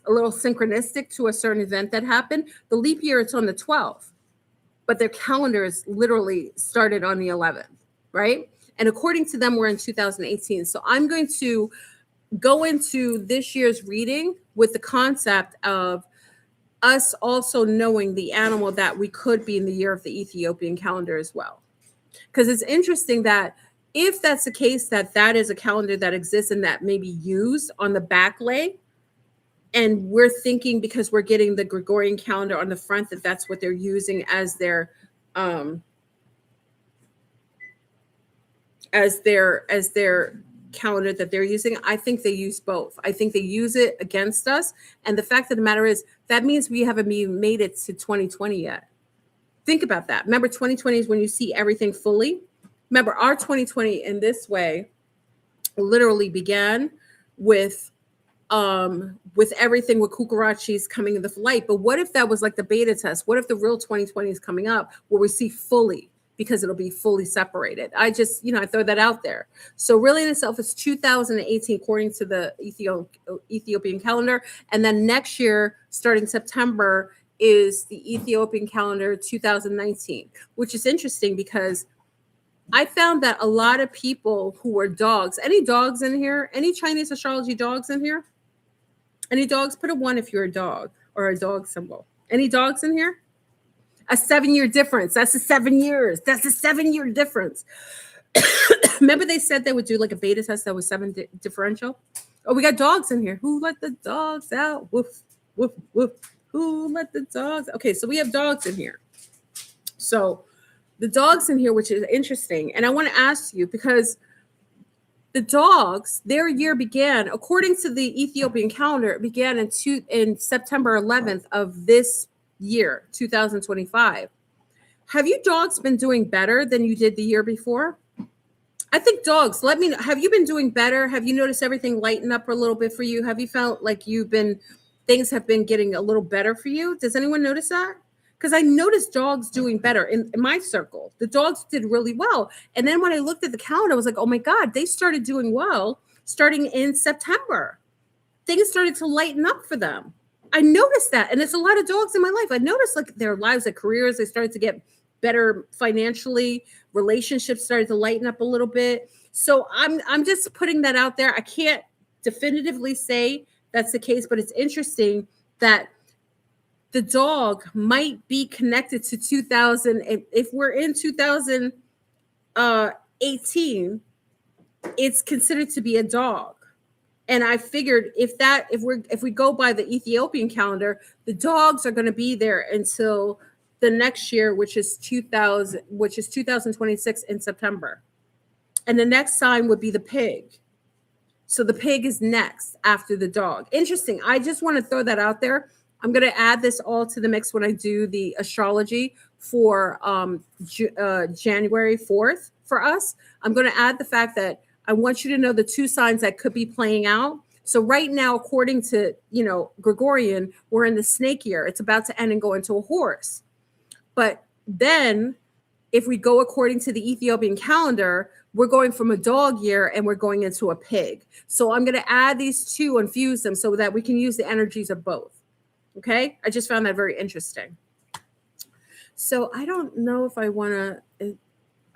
A little synchronistic to a certain event that happened? The leap year, it's on the 12th. But their calendar is literally started on the 11th, right? And according to them, we're in 2018. So I'm going to go into this year's reading with the concept of us also knowing the animal that we could be in the year of the Ethiopian calendar as well. Because it's interesting that if that's the case, that is a calendar that exists and that may be used on the back leg, and we're thinking because we're getting the Gregorian calendar on the front that that's what they're using as their calendar that they're using. I think they use both. I think they use it against us. And the fact of the matter is that means we haven't even made it to 2020 yet. Think about that. Remember, 2020 is when you see everything fully. Remember, our 2020 in this way literally began with everything with Cucarachis coming into light. But what if that was like the beta test? What if the real 2020 is coming up where we see fully, because it'll be fully separated? I just, I throw that out there. So really in itself, it's 2018 according to the Ethiopian calendar. And then next year, starting September, is the Ethiopian calendar 2019, which is interesting because I found that a lot of people who were dogs, any dogs in here? Any Chinese astrology dogs in here? Any dogs? Put a 1 if you're a dog or a dog symbol. Any dogs in here? A 7-year difference. That's the 7 years. That's a 7-year difference. Remember they said they would do like a beta test that was 7 differential? Oh, we got dogs in here. Who let the dogs out? Woof, woof, woof. Who let the dogs? Okay, so we have dogs in here. So the dogs in here, which is interesting. And I want to ask you, because The dogs, their year began, according to the Ethiopian calendar, it began in September 11th of this year, 2025. Have you dogs been doing better than you did the year before? I think dogs, let me know. Have you been doing better? Have you noticed everything lighten up a little bit for you? Have you felt like things have been getting a little better for you? Does anyone notice that? Because I noticed dogs doing better in my circle. The dogs did really well. And then when I looked at the calendar, I was like, oh my God, they started doing well starting in September. Things started to lighten up for them. I noticed that. And it's a lot of dogs in my life. I noticed like their lives, their careers, they started to get better financially. Relationships started to lighten up a little bit. So I'm just putting that out there. I can't definitively say that's the case, but it's interesting that the dog might be connected to 2000. If we're in 2018, it's considered to be a dog. And I figured if we go by the Ethiopian calendar, the dogs are going to be there until the next year, which is 2026 in September. And the next sign would be the pig. So the pig is next after the dog. Interesting. I just want to throw that out there. I'm going to add this all to the mix when I do the astrology for January 4th for us. I'm going to add the fact that I want you to know the two signs that could be playing out. So right now, according to, Gregorian, we're in the snake year. It's about to end and go into a horse. But then if we go according to the Ethiopian calendar, we're going from a dog year and we're going into a pig. So I'm going to add these two and fuse them so that we can use the energies of both. Okay. I just found that very interesting. So I don't know if I want to,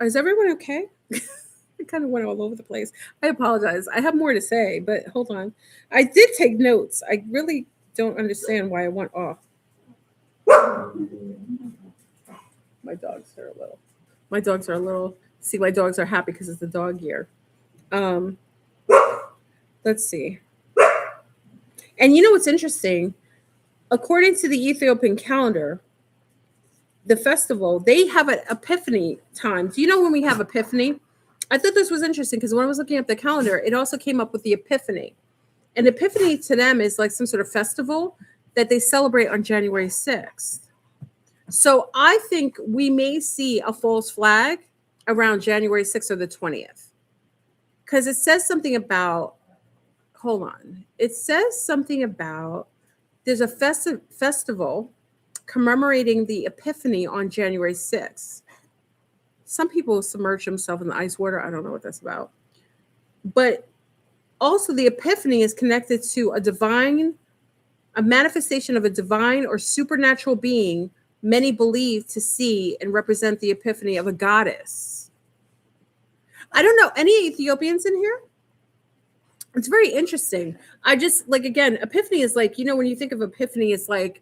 is everyone okay? I kind of went all over the place. I apologize. I have more to say, but hold on. I did take notes. I really don't understand why I went off. My dogs are a little, see, my dogs are happy because it's the dog year. Let's see. And you know what's interesting? According to the Ethiopian calendar, the festival, they have an epiphany time. Do you know when we have epiphany? I thought this was interesting because when I was looking up the calendar, it also came up with the epiphany. And epiphany to them is like some sort of festival that they celebrate on January 6th. So I think we may see a false flag around January 6th or the 20th. Because it says something about, hold on. It says something about there's a festival commemorating the Epiphany on January 6th. Some people submerge themselves in the ice water. I don't know what that's about. But also the Epiphany is connected to a manifestation of a divine or supernatural being many believe to see and represent the epiphany of a goddess. I don't know. Any Ethiopians in here? It's very interesting. I just like, again, epiphany is like, when you think of epiphany, it's like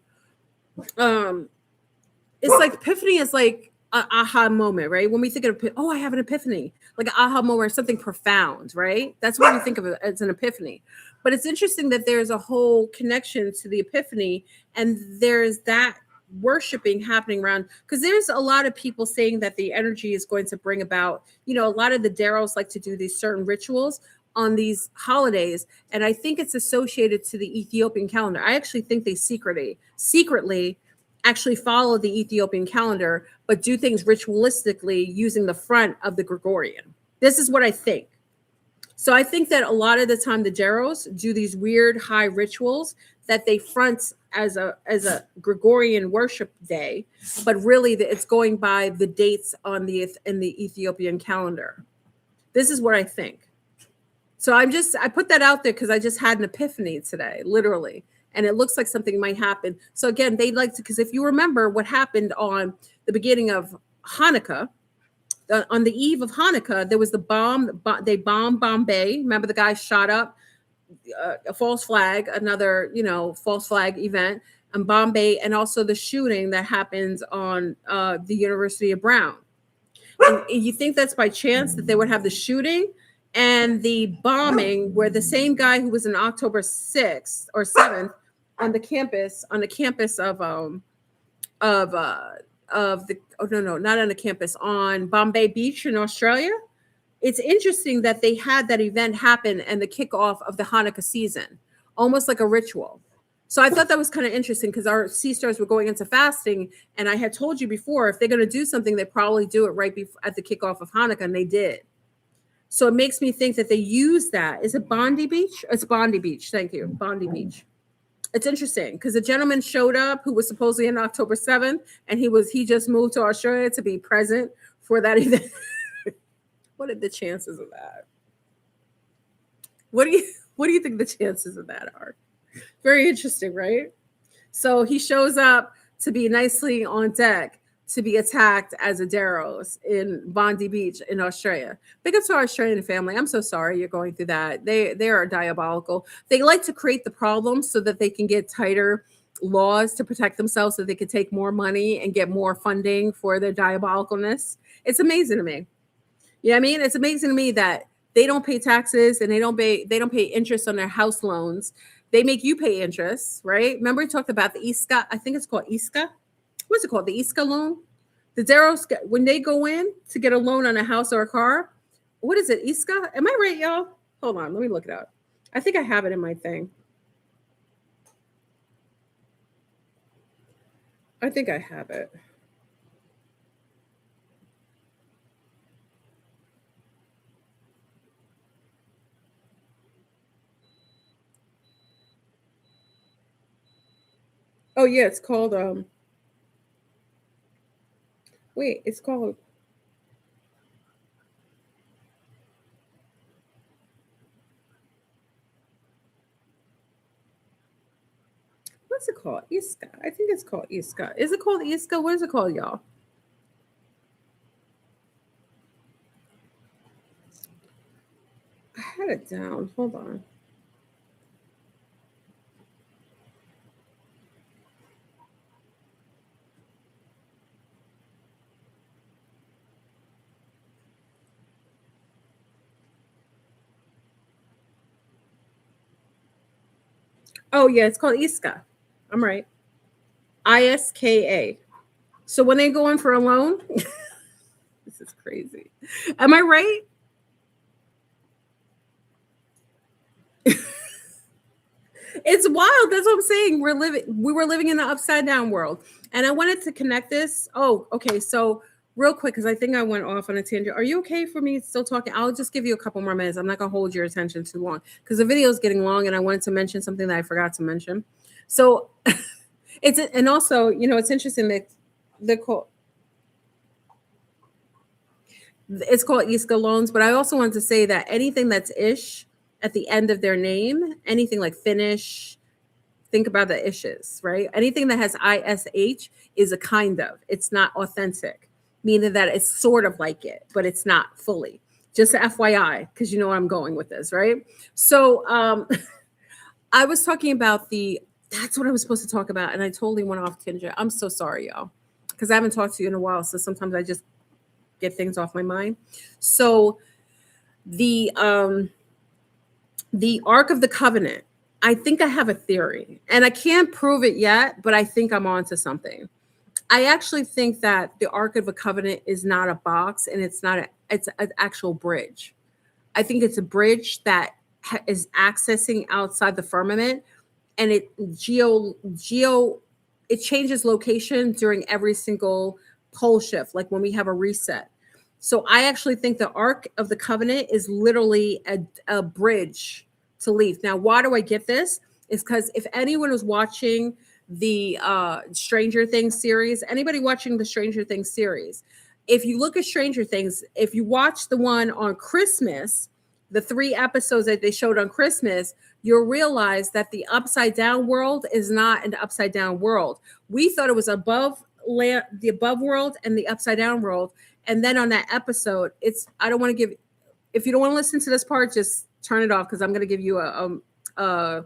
epiphany is like an aha moment, right? When we think of, I have an epiphany, like an aha moment or something profound, right? That's what we think of it as an epiphany. But it's interesting that there's a whole connection to the epiphany and there's that worshiping happening around, because there's a lot of people saying that the energy is going to bring about, a lot of the Daryls like to do these certain rituals on these holidays, and I think it's associated to the Ethiopian calendar. I actually think they secretly actually follow the Ethiopian calendar, but do things ritualistically using the front of the Gregorian. This is what I think. So I think that a lot of the time the Daryls do these weird high rituals that they front as a Gregorian worship day, but really it's going by the dates in the Ethiopian calendar. This is what I think. So I put that out there because I just had an epiphany today, literally. And it looks like something might happen. So again, they like to, because if you remember what happened on the beginning of Hanukkah, on the eve of Hanukkah, there was the bomb. They bombed Bombay. Remember the guy shot up a false flag, another, false flag event in Bombay, and also the shooting that happens on the University of Brown. And you think that's by chance that they would have the shooting and the bombing where the same guy who was in October 6th or 7th on the campus of not on the campus, on Bombay Beach in Australia, it's interesting that they had that event happen and the kickoff of the Hanukkah season, almost like a ritual. So I thought that was kind of interesting because our sea stars were going into fasting, and I had told you before if they're going to do something, they probably do it right before at the kickoff of Hanukkah, and they did. So it makes me think that they use that. Is it Bondi Beach? It's Bondi Beach. Thank you, Bondi Beach. It's interesting because a gentleman showed up who was supposedly in October 7th, and he just moved to Australia to be present for that event. What are the chances of that? What do you think the chances of that are? Very interesting, right? So he shows up to be nicely on deck to be attacked as a Daros in Bondi Beach in Australia. Big up to our Australian family. I'm so sorry you're going through that. They are diabolical. They like to create the problem so that they can get tighter laws to protect themselves so they can take more money and get more funding for their diabolicalness. It's amazing to me. You know what I mean? It's amazing to me that they don't pay taxes and they don't pay interest on their house loans. They make you pay interest, right? Remember we talked about the ISCA, I think it's called ISCA. What's it called? The ISCA loan? The Daros, when they go in to get a loan on a house or a car, what is it? ISCA? Am I right, y'all? Hold on, let me look it up. I think I have it in my thing. I think I have it. Oh yeah, it's called wait, it's called what's it called? ISCA. I think it's called ISCA. Is it called ISCA? What is it called, y'all? I had it down. Hold on. Oh yeah, it's called ISCA. I'm right. ISKA. So when they go in for a loan, this is crazy. Am I right? It's wild. That's what I'm saying. We were living in an upside down world. And I wanted to connect this. Oh, okay. So real quick, because I think I went off on a tangent. Are you okay for me still talking? I'll just give you a couple more minutes. I'm not gonna hold your attention too long because the video is getting long and I wanted to mention something that I forgot to mention. So it's and also, it's interesting that the it's called ISCA loans, but I also wanted to say that anything that's ish at the end of their name, anything like finish, think about the ishes, right? Anything that has ISH is a kind of, it's not authentic, meaning that it's sort of like it, but it's not fully. Just FYI, because you know where I'm going with this, right? So I was talking about that's what I was supposed to talk about, and I totally went off tangent. I'm so sorry, y'all, because I haven't talked to you in a while, so sometimes I just get things off my mind. So the Ark of the Covenant, I think I have a theory, and I can't prove it yet, but I think I'm onto something. I actually think that the Ark of the Covenant is not a box, and it's an actual bridge. I think it's a bridge that is accessing outside the firmament, and it changes location during every single pole shift, like when we have a reset. So I actually think the Ark of the Covenant is literally a bridge to leave. Now, why do I get this? Is because if anyone was watching the Stranger Things series, anybody watching the Stranger Things series, if you look at Stranger Things, if you watch the one on Christmas, the 3 episodes that they showed on Christmas, you'll realize that the upside down world is not an upside down world. We thought it was the above world and the upside down world. And then on that episode, I don't want to give, if you don't want to listen to this part, just turn it off because I'm going to give you a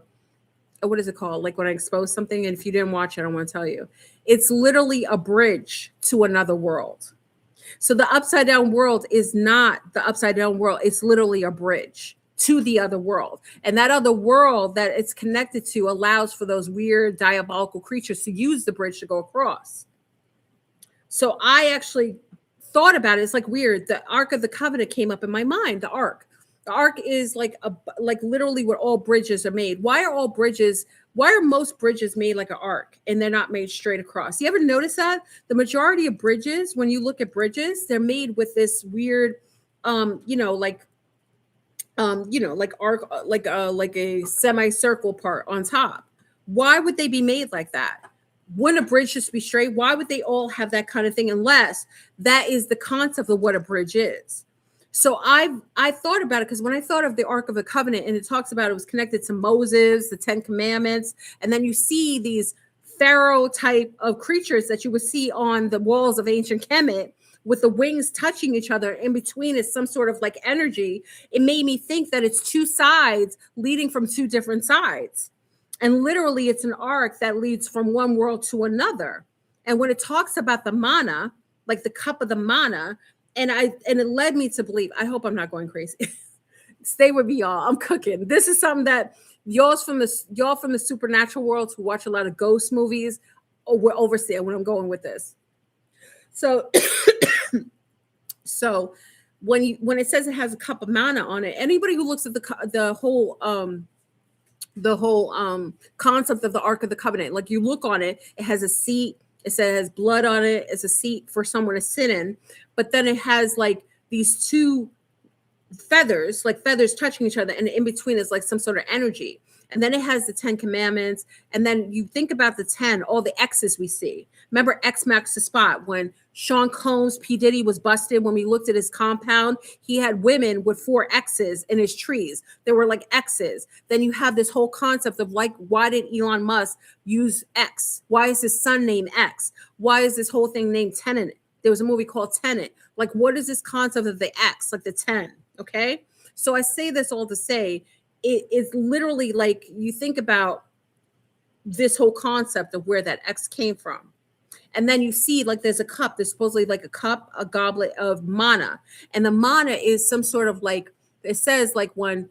what is it called? Like when I expose something, and if you didn't watch it, I don't want to tell you. It's literally a bridge to another world. So the upside down world is not the upside down world. It's literally a bridge to the other world. And that other world that it's connected to allows for those weird diabolical creatures to use the bridge to go across. So I actually thought about it, it's like weird. The Ark of the Covenant came up in my mind. The Ark. The Ark is like literally where all bridges are made. Why are most bridges made like an arc and they're not made straight across? You ever notice that? The majority of bridges, when you look at bridges, they're made with this weird like arc, like a semicircle part on top. Why would they be made like that? Wouldn't a bridge just be straight? Why would they all have that kind of thing unless that is the concept of what a bridge is? So I thought about it because when I thought of the Ark of the Covenant and it talks about it was connected to Moses, the 10 Commandments, and then you see these pharaoh type of creatures that you would see on the walls of ancient Kemet with the wings touching each other. In between is some sort of like energy. It made me think that it's two sides leading from two different sides. And literally it's an arc that leads from one world to another. And when it talks about the manna, like the cup of the manna, and it led me to believe, I hope I'm not going crazy. Stay with me, y'all. I'm cooking. This is something that y'all from the supernatural world who watch a lot of ghost movies will overstand when I'm going with this. So, so when it says it has a cup of manna on it, anybody who looks at the whole concept of the Ark of the Covenant, like you look on it, it has a seat. It says it has blood on it. It's a seat for someone to sit in. But then it has like these two feathers, like feathers touching each other. And in between is like some sort of energy. And then it has the 10 Commandments. And then you think about the 10, all the X's we see. Remember X marks the spot when Sean Combs, P. Diddy was busted. When we looked at his compound, he had women with 4 X's in his trees. There were like X's. Then you have this whole concept of like, why did Elon Musk use X? Why is his son named X? Why is this whole thing named Tenet? There was a movie called Tenet. Like, what is this concept of the X, like the 10? Okay. So I say this all to say, it's literally like you think about this whole concept of where that X came from. And then you see like there's a cup, there's supposedly like a cup, a goblet of manna. And the manna is some sort of like, it says like when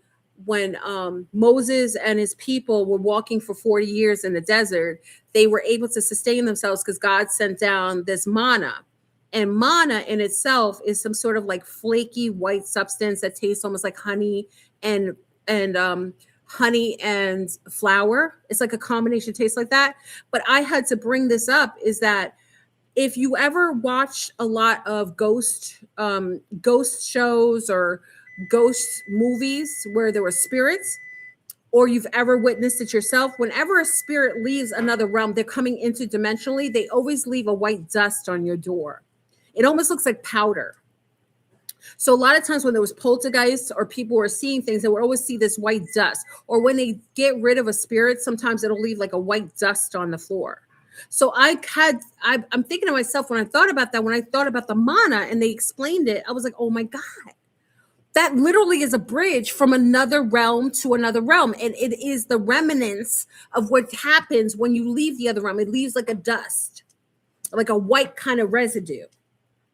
Moses and his people were walking for 40 years in the desert, they were able to sustain themselves because God sent down this manna. And manna in itself is some sort of like flaky white substance that tastes almost like honey and honey and flour. It's like a combination taste like that. But I had to bring this up is that if you ever watch a lot of ghost shows or ghost movies where there were spirits, or you've ever witnessed it yourself, whenever a spirit leaves another realm, they're coming interdimensionally, they always leave a white dust on your door. It almost looks like powder. So a lot of times when there was poltergeists or people were seeing things, they would always see this white dust. Or when they get rid of a spirit, sometimes it'll leave like a white dust on the floor. So I'm thinking to myself when I thought about that, when I thought about the manna and they explained it, I was like, oh my God, that literally is a bridge from another realm to another realm. And it is the remnants of what happens when you leave the other realm. It leaves like a dust, like a white kind of residue.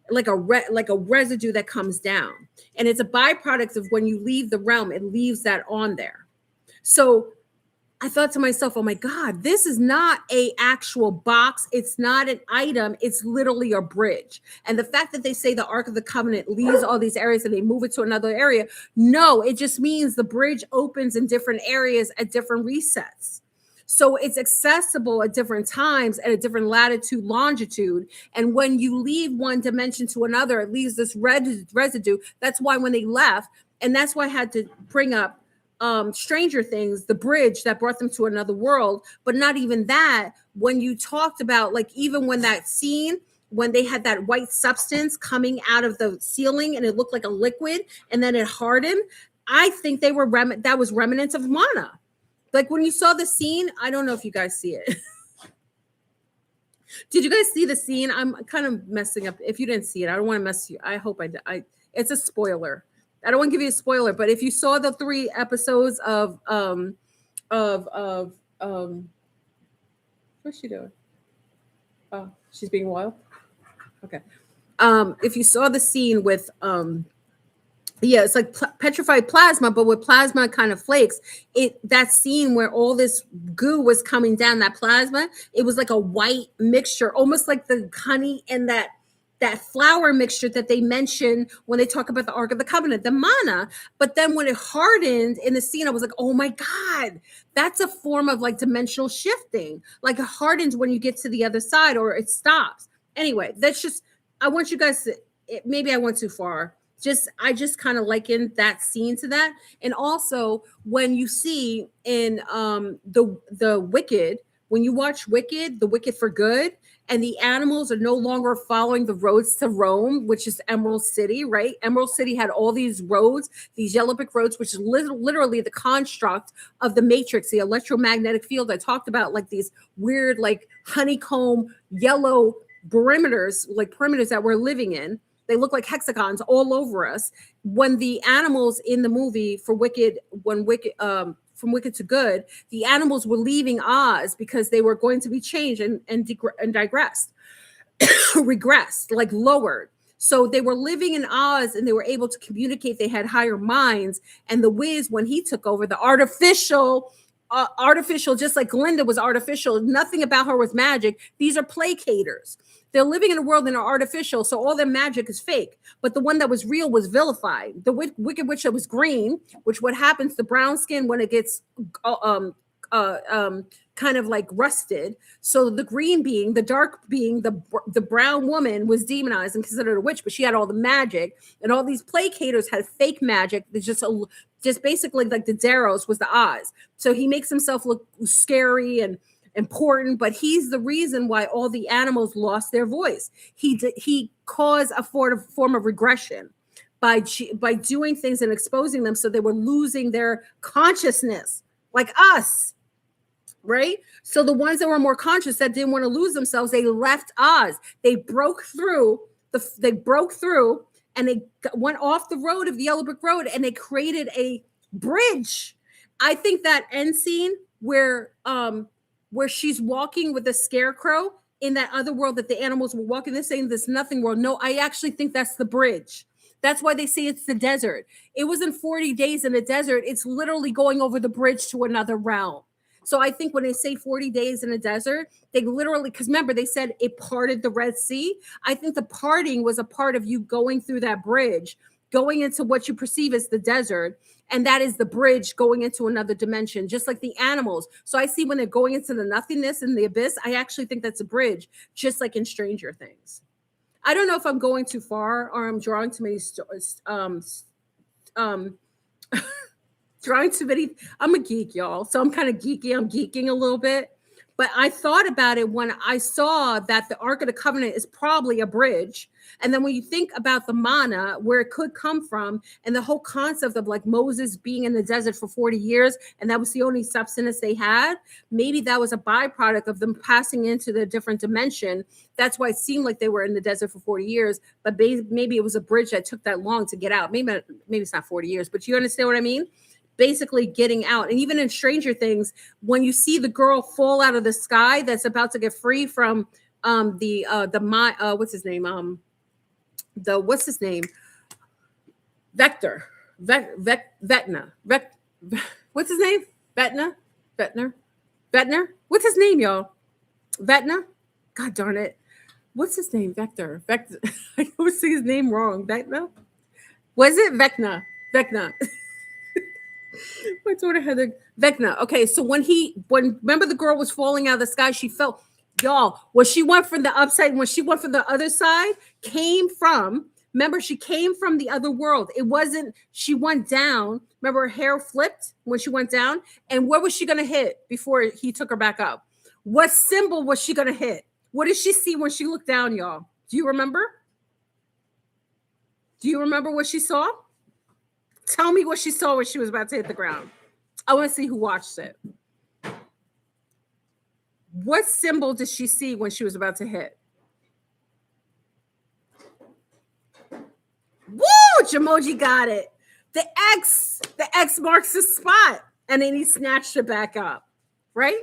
Like a residue that comes down, and it's a byproduct of when you leave the realm, it leaves that on there. So I thought to myself, oh my God, this is not a actual box. It's not an item. It's literally a bridge. And the fact that they say the Ark of the Covenant leaves all these areas and they move it to another area. No, it just means the bridge opens in different areas at different resets. So it's accessible at different times at a different latitude, longitude. And when you leave one dimension to another, it leaves this residue. That's why when they left, and that's why I had to bring up Stranger Things, the bridge that brought them to another world. But not even that, when you talked about, like, even when that scene, when they had that white substance coming out of the ceiling and it looked like a liquid and then it hardened, I think they were that was remnants of manna. Like when you saw the scene, I don't know if you guys see it. Did you guys see the scene? I'm kind of messing up. If you didn't see it, I don't want to mess you. I hope I it's a spoiler. I don't want to give you a spoiler, but if you saw the 3 episodes of what's she doing? Oh, she's being wild. Okay. If you saw the scene with yeah, it's like petrified plasma, but with plasma kind of flakes. That scene where all this goo was coming down, that plasma, it was like a white mixture, almost like the honey and that that flour mixture that they mention when they talk about the Ark of the Covenant, the manna. But then when it hardened in the scene, I was like, oh my God, that's a form of like dimensional shifting. Like it hardens when you get to the other side or it stops. Anyway, that's just, I want you guys to, maybe I went too far. I just kind of likened that scene to that. And also when you see in the Wicked, when you watch Wicked, the Wicked for Good, and the animals are no longer following the roads to Rome, which is Emerald City, right? Emerald City had all these roads, these yellow brick roads, which is literally the construct of the matrix, the electromagnetic field. I talked about like these weird, like honeycomb yellow perimeters that we're living in. They look like hexagons all over us. When the animals in the movie for Wicked, from Wicked to Good, the animals were leaving Oz because they were going to be changed and digressed, regressed, like lowered. So they were living in Oz and they were able to communicate. They had higher minds. And the Wiz, when he took over, the artificial, just like Glinda was artificial, nothing about her was magic. These are placators. They're living in a world that are artificial, so all their magic is fake. But the one that was real was vilified. The Wicked Witch that was green, which what happens to brown skin when it gets kind of like rusted. So the green being, the dark being, the brown woman was demonized and considered a witch, but she had all the magic, and all these placators had fake magic. They just basically like the Darrows was the Oz. So he makes himself look scary and important, but he's the reason why all the animals lost their voice. He caused a form of regression by doing things and exposing them, so they were losing their consciousness, like us, right? So the ones that were more conscious, that didn't want to lose themselves, they left Oz. They broke through and they went off the road of the yellow brick road, and they created a bridge. I think that end scene where she's walking with the scarecrow in that other world that the animals were walking, they're saying this nothing world. No, I actually think that's the bridge. That's why they say it's the desert. It wasn't 40 days in the desert. It's literally going over the bridge to another realm. So I think when they say 40 days in a desert, they literally, because remember, they said it parted the Red Sea. I think the parting was a part of you going through that bridge, going into what you perceive as the desert. And that is the bridge going into another dimension, just like the animals. So I see when they're going into the nothingness and the abyss, I actually think that's a bridge, just like in Stranger Things. I don't know if I'm going too far or I'm drawing too many drawing too many. I'm a geek, y'all. So I'm kind of geeky. I'm geeking a little bit. But I thought about it when I saw that the Ark of the Covenant is probably a bridge. And then when you think about the manna, where it could come from, and the whole concept of like Moses being in the desert for 40 years, and that was the only substance they had, maybe that was a byproduct of them passing into the different dimension. That's why it seemed like they were in the desert for 40 years, but maybe it was a bridge that took that long to get out. Maybe it's not 40 years, but you understand what I mean? Basically getting out. And even in Stranger Things, when you see the girl fall out of the sky that's about to get free from what's his name? Vector. Vecna. What's his name? Vecna? What's his name, y'all? Vecna? God darn it. What's his name? Vector. I always say his name wrong. Vecna? Was it Vecna? My daughter had a Vecna. Okay, so when remember the girl was falling out of the sky, she fell. Y'all, when she went from the upside, when she went from the other side, remember, she came from the other world. It wasn't, she went down. Remember, her hair flipped when she went down. And where was she going to hit before he took her back up? What symbol was she going to hit? What did she see when she looked down, y'all? Do you remember? Do you remember what she saw? Tell me what she saw when she was about to hit the ground. I want to see who watched it. What symbol did she see when she was about to hit? Woo! Jamoji got it. The X marks the spot. And then he snatched it back up. Right?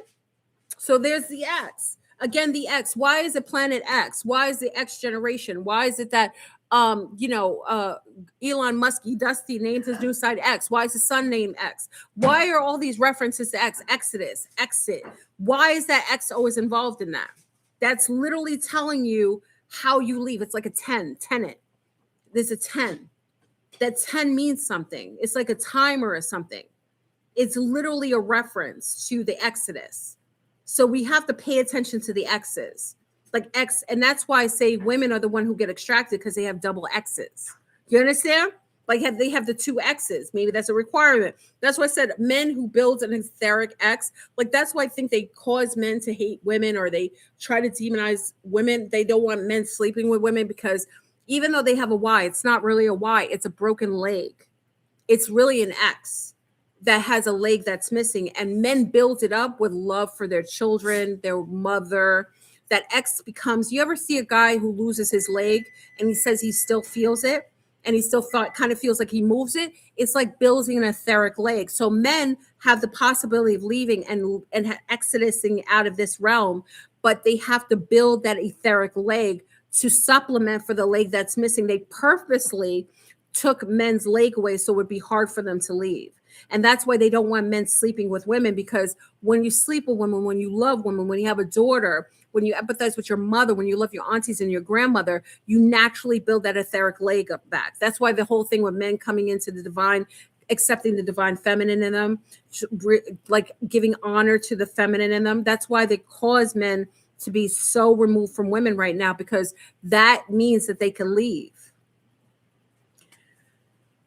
So there's the X. Again, the X. Why is it planet X? Why is the X generation? Why is it that Elon Musk, Dusty names his new site X? Why is his son named X? Why are all these references to X? Exit. Why is that X always involved in that? That's literally telling you how you leave. It's like a 10, tenet. There's a 10. That 10 means something. It's like a timer or something. It's literally a reference to the Exodus. So we have to pay attention to the X's. Like X, and that's why I say women are the one who get extracted, because they have double X's. You understand? Like they have the two X's. Maybe that's a requirement. That's why I said men who build an etheric X, like that's why I think they cause men to hate women, or they try to demonize women. They don't want men sleeping with women, because even though they have a Y, it's not really a Y, it's a broken leg. It's really an X that has a leg that's missing. And men build it up with love for their children, their mother. That X becomes, you ever see a guy who loses his leg and he says he still feels it, and he still kind of feels like he moves it? It's like building an etheric leg. So men have the possibility of leaving and exodusing out of this realm, but they have to build that etheric leg to supplement for the leg that's missing. They purposely took men's leg away so it would be hard for them to leave. And that's why they don't want men sleeping with women, because when you sleep with women, when you love women, when you have a daughter, when you empathize with your mother, when you love your aunties and your grandmother, you naturally build that etheric leg up back. That's why the whole thing with men coming into the divine, accepting the divine feminine in them, like giving honor to the feminine in them. That's why they cause men to be so removed from women right now, because that means that they can leave.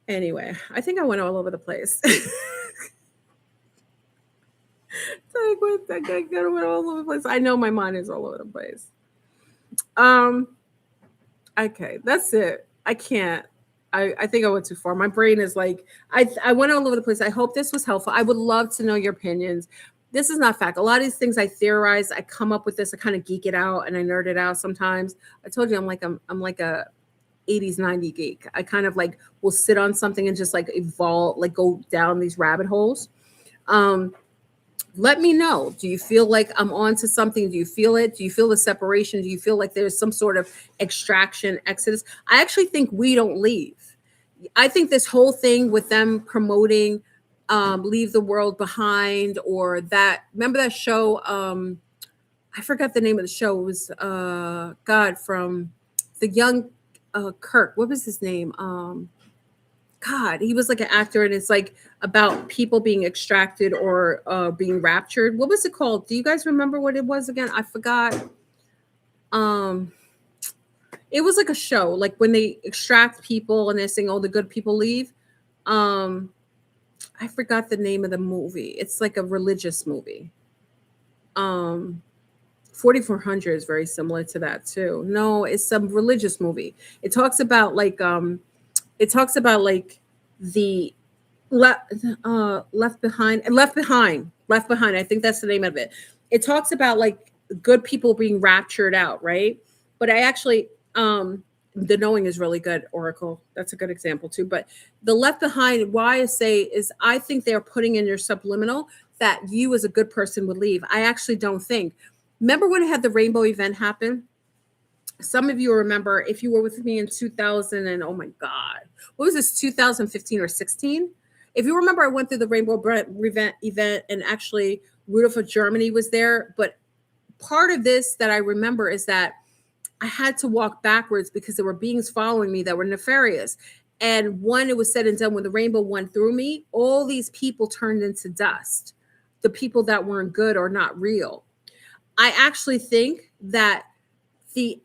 Anyway, I think I went all over the place. I went all over the place. I know my mind is all over the place. Okay, that's it. I can't. I think I went too far. My brain is like, I went all over the place. I hope this was helpful. I would love to know your opinions. This is not fact. A lot of these things I theorize, I come up with this, I kind of geek it out and I nerd it out sometimes. I told you I'm like a 80s 90s geek. I kind of like will sit on something and just like evolve, like go down these rabbit holes. Let me know. Do you feel like I'm on to something? Do you feel it? Do you feel the separation? Do you feel like there's some sort of extraction, exodus? I actually think we don't leave. I think this whole thing with them promoting Leave the World Behind, or that, remember that show? I forgot the name of the show. It was God, from the young Kirk. What was his name? God, he was like an actor, and it's like about people being extracted or being raptured. What was it called? Do you guys remember what it was again? I forgot. It was like a show, like when they extract people and they're saying, "Oh, the good people leave." I forgot the name of the movie. It's like a religious movie. 4400 is very similar to that too. No, it's some religious movie. It talks about like the left behind. I think that's the name of it. It talks about like good people being raptured out, right? But I actually the Knowing is really good. Oracle, that's a good example too. But the Left Behind, why I say is I think they're putting in your subliminal that you as a good person would leave. I actually don't think. Remember when I had the rainbow event happen? Some of you remember, if you were with me in 2000 and oh my God, what was this, 2015 or 16? If you remember, I went through the rainbow event and actually Rudolph of Germany was there. But part of this that I remember is that I had to walk backwards because there were beings following me that were nefarious. And when it was said and done, when the rainbow went through me, all these people turned into dust. The people that weren't good or not real. I actually think that the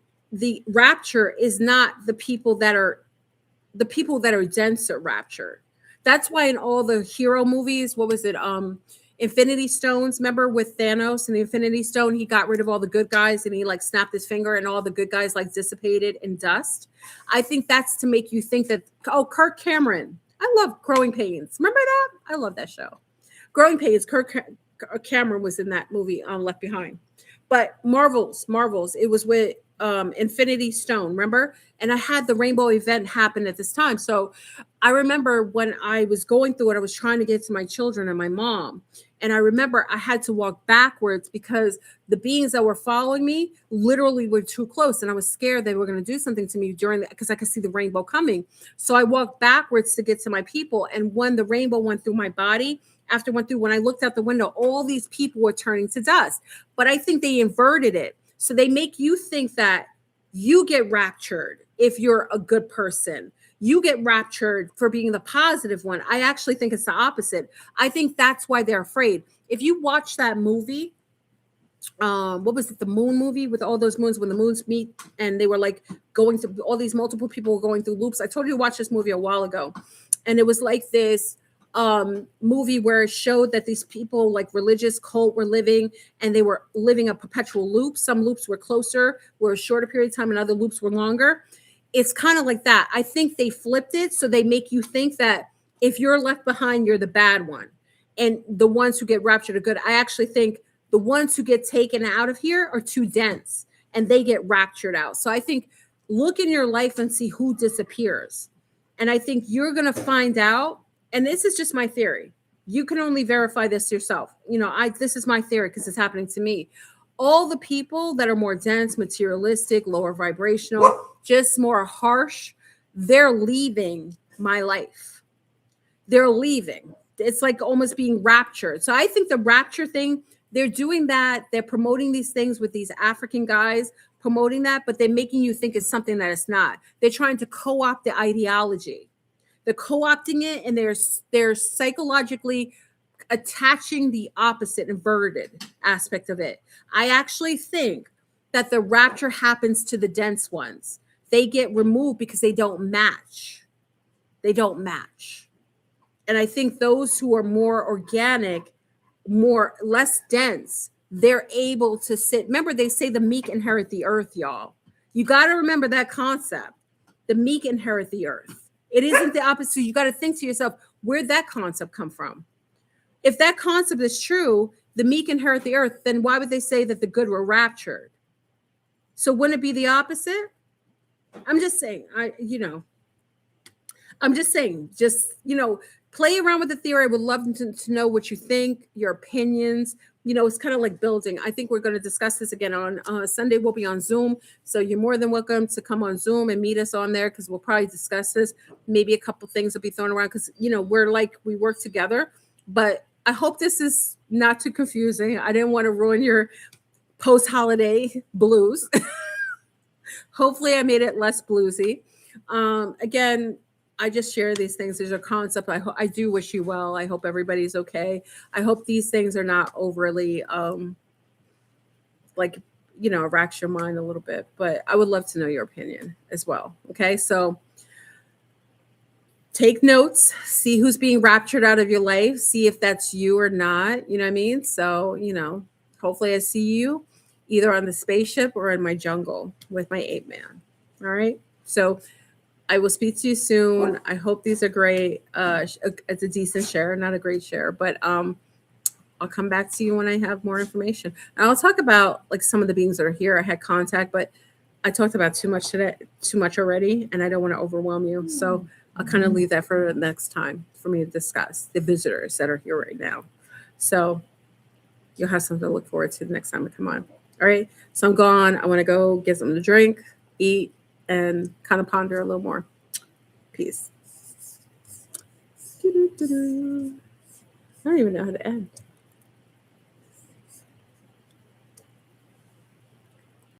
rapture is not the people that are dense are raptured. That's why in all the hero movies, what was it? Infinity Stones. Remember with Thanos and the Infinity Stone, he got rid of all the good guys and he like snapped his finger and all the good guys like dissipated in dust. I think that's to make you think that, oh, Kirk Cameron. I love Growing Pains. Remember that? I love that show. Growing Pains. Kirk Cameron was in that movie on Left Behind. But Marvels, it was with Infinity Stone, remember? And I had the rainbow event happen at this time. So I remember when I was going through it, I was trying to get to my children and my mom. And I remember I had to walk backwards because the beings that were following me literally were too close. And I was scared they were going to do something to me because I could see the rainbow coming. So I walked backwards to get to my people. And when the rainbow went through my body, when I looked out the window, all these people were turning to dust. But I think they inverted it. So they make you think that You get raptured if you're a good person. You get raptured for being the positive one. I actually think it's the opposite. I think that's why they're afraid. If you watch that movie, what was it, the moon movie with all those moons, when the moons meet and they were like going through, all these multiple people were going through loops. I told you to watch this movie a while ago, and it was like this movie where it showed that these people, like religious cult, were living, and they were living a perpetual loop. Some loops were closer, were a shorter period of time, and other loops were longer. It's kind of like that. I think they flipped it, so they make you think that if you're left behind, you're the bad one, and the ones who get raptured are good. I actually think the ones who get taken out of here are too dense, and they get raptured out. So I think look in your life and see who disappears. And I think you're going to find out, and this is just my theory. You can only verify this yourself. This is my theory because it's happening to me. All the people that are more dense, materialistic, lower vibrational, just more harsh, they're leaving my life. They're leaving. It's like almost being raptured. So I think the rapture thing, they're doing that. They're promoting these things with these African guys, promoting that, but they're making you think it's something that it's not. They're trying to co-opt the ideology. They're co-opting it, and they're psychologically attaching the opposite, inverted aspect of it. I actually think that the rapture happens to the dense ones. They get removed because they don't match. They don't match. And I think those who are more organic, less dense, they're able to sit. Remember, they say the meek inherit the earth, y'all. You got to remember that concept. The meek inherit the earth. It isn't the opposite. You got to think to yourself, where'd that concept come from? If that concept is true, the meek inherit the earth, then why would they say that the good were raptured? So wouldn't it be the opposite? I'm just saying, play around with the theory. I would love to know what you think, your opinions. It's kind of like building. I think we're going to discuss this again on Sunday. We'll be on Zoom. So you're more than welcome to come on Zoom and meet us on there, because we'll probably discuss this. Maybe a couple things will be thrown around because, we work together. But I hope this is not too confusing. I didn't want to ruin your post-holiday blues. Hopefully I made it less bluesy. Again, I just share these things. There's a concept. I do wish you well. I hope everybody's okay. I hope these things are not overly rack your mind a little bit, but I would love to know your opinion as well. Okay. So take notes, see who's being raptured out of your life, see if that's you or not. You know what I mean? So, hopefully I see you either on the spaceship or in my jungle with my ape man. All right. So I will speak to you soon. I hope these are great. It's a decent share, not a great share, but I'll come back to you when I have more information. And I'll talk about like some of the beings that are here. I had contact, but I talked about too much already, and I don't want to overwhelm you. So I'll kind of leave that for the next time for me to discuss the visitors that are here right now. So you'll have something to look forward to the next time I come on. All right. So I'm gone. I want to go get something to drink, eat, and kind of ponder a little more. Peace. I don't even know how to end.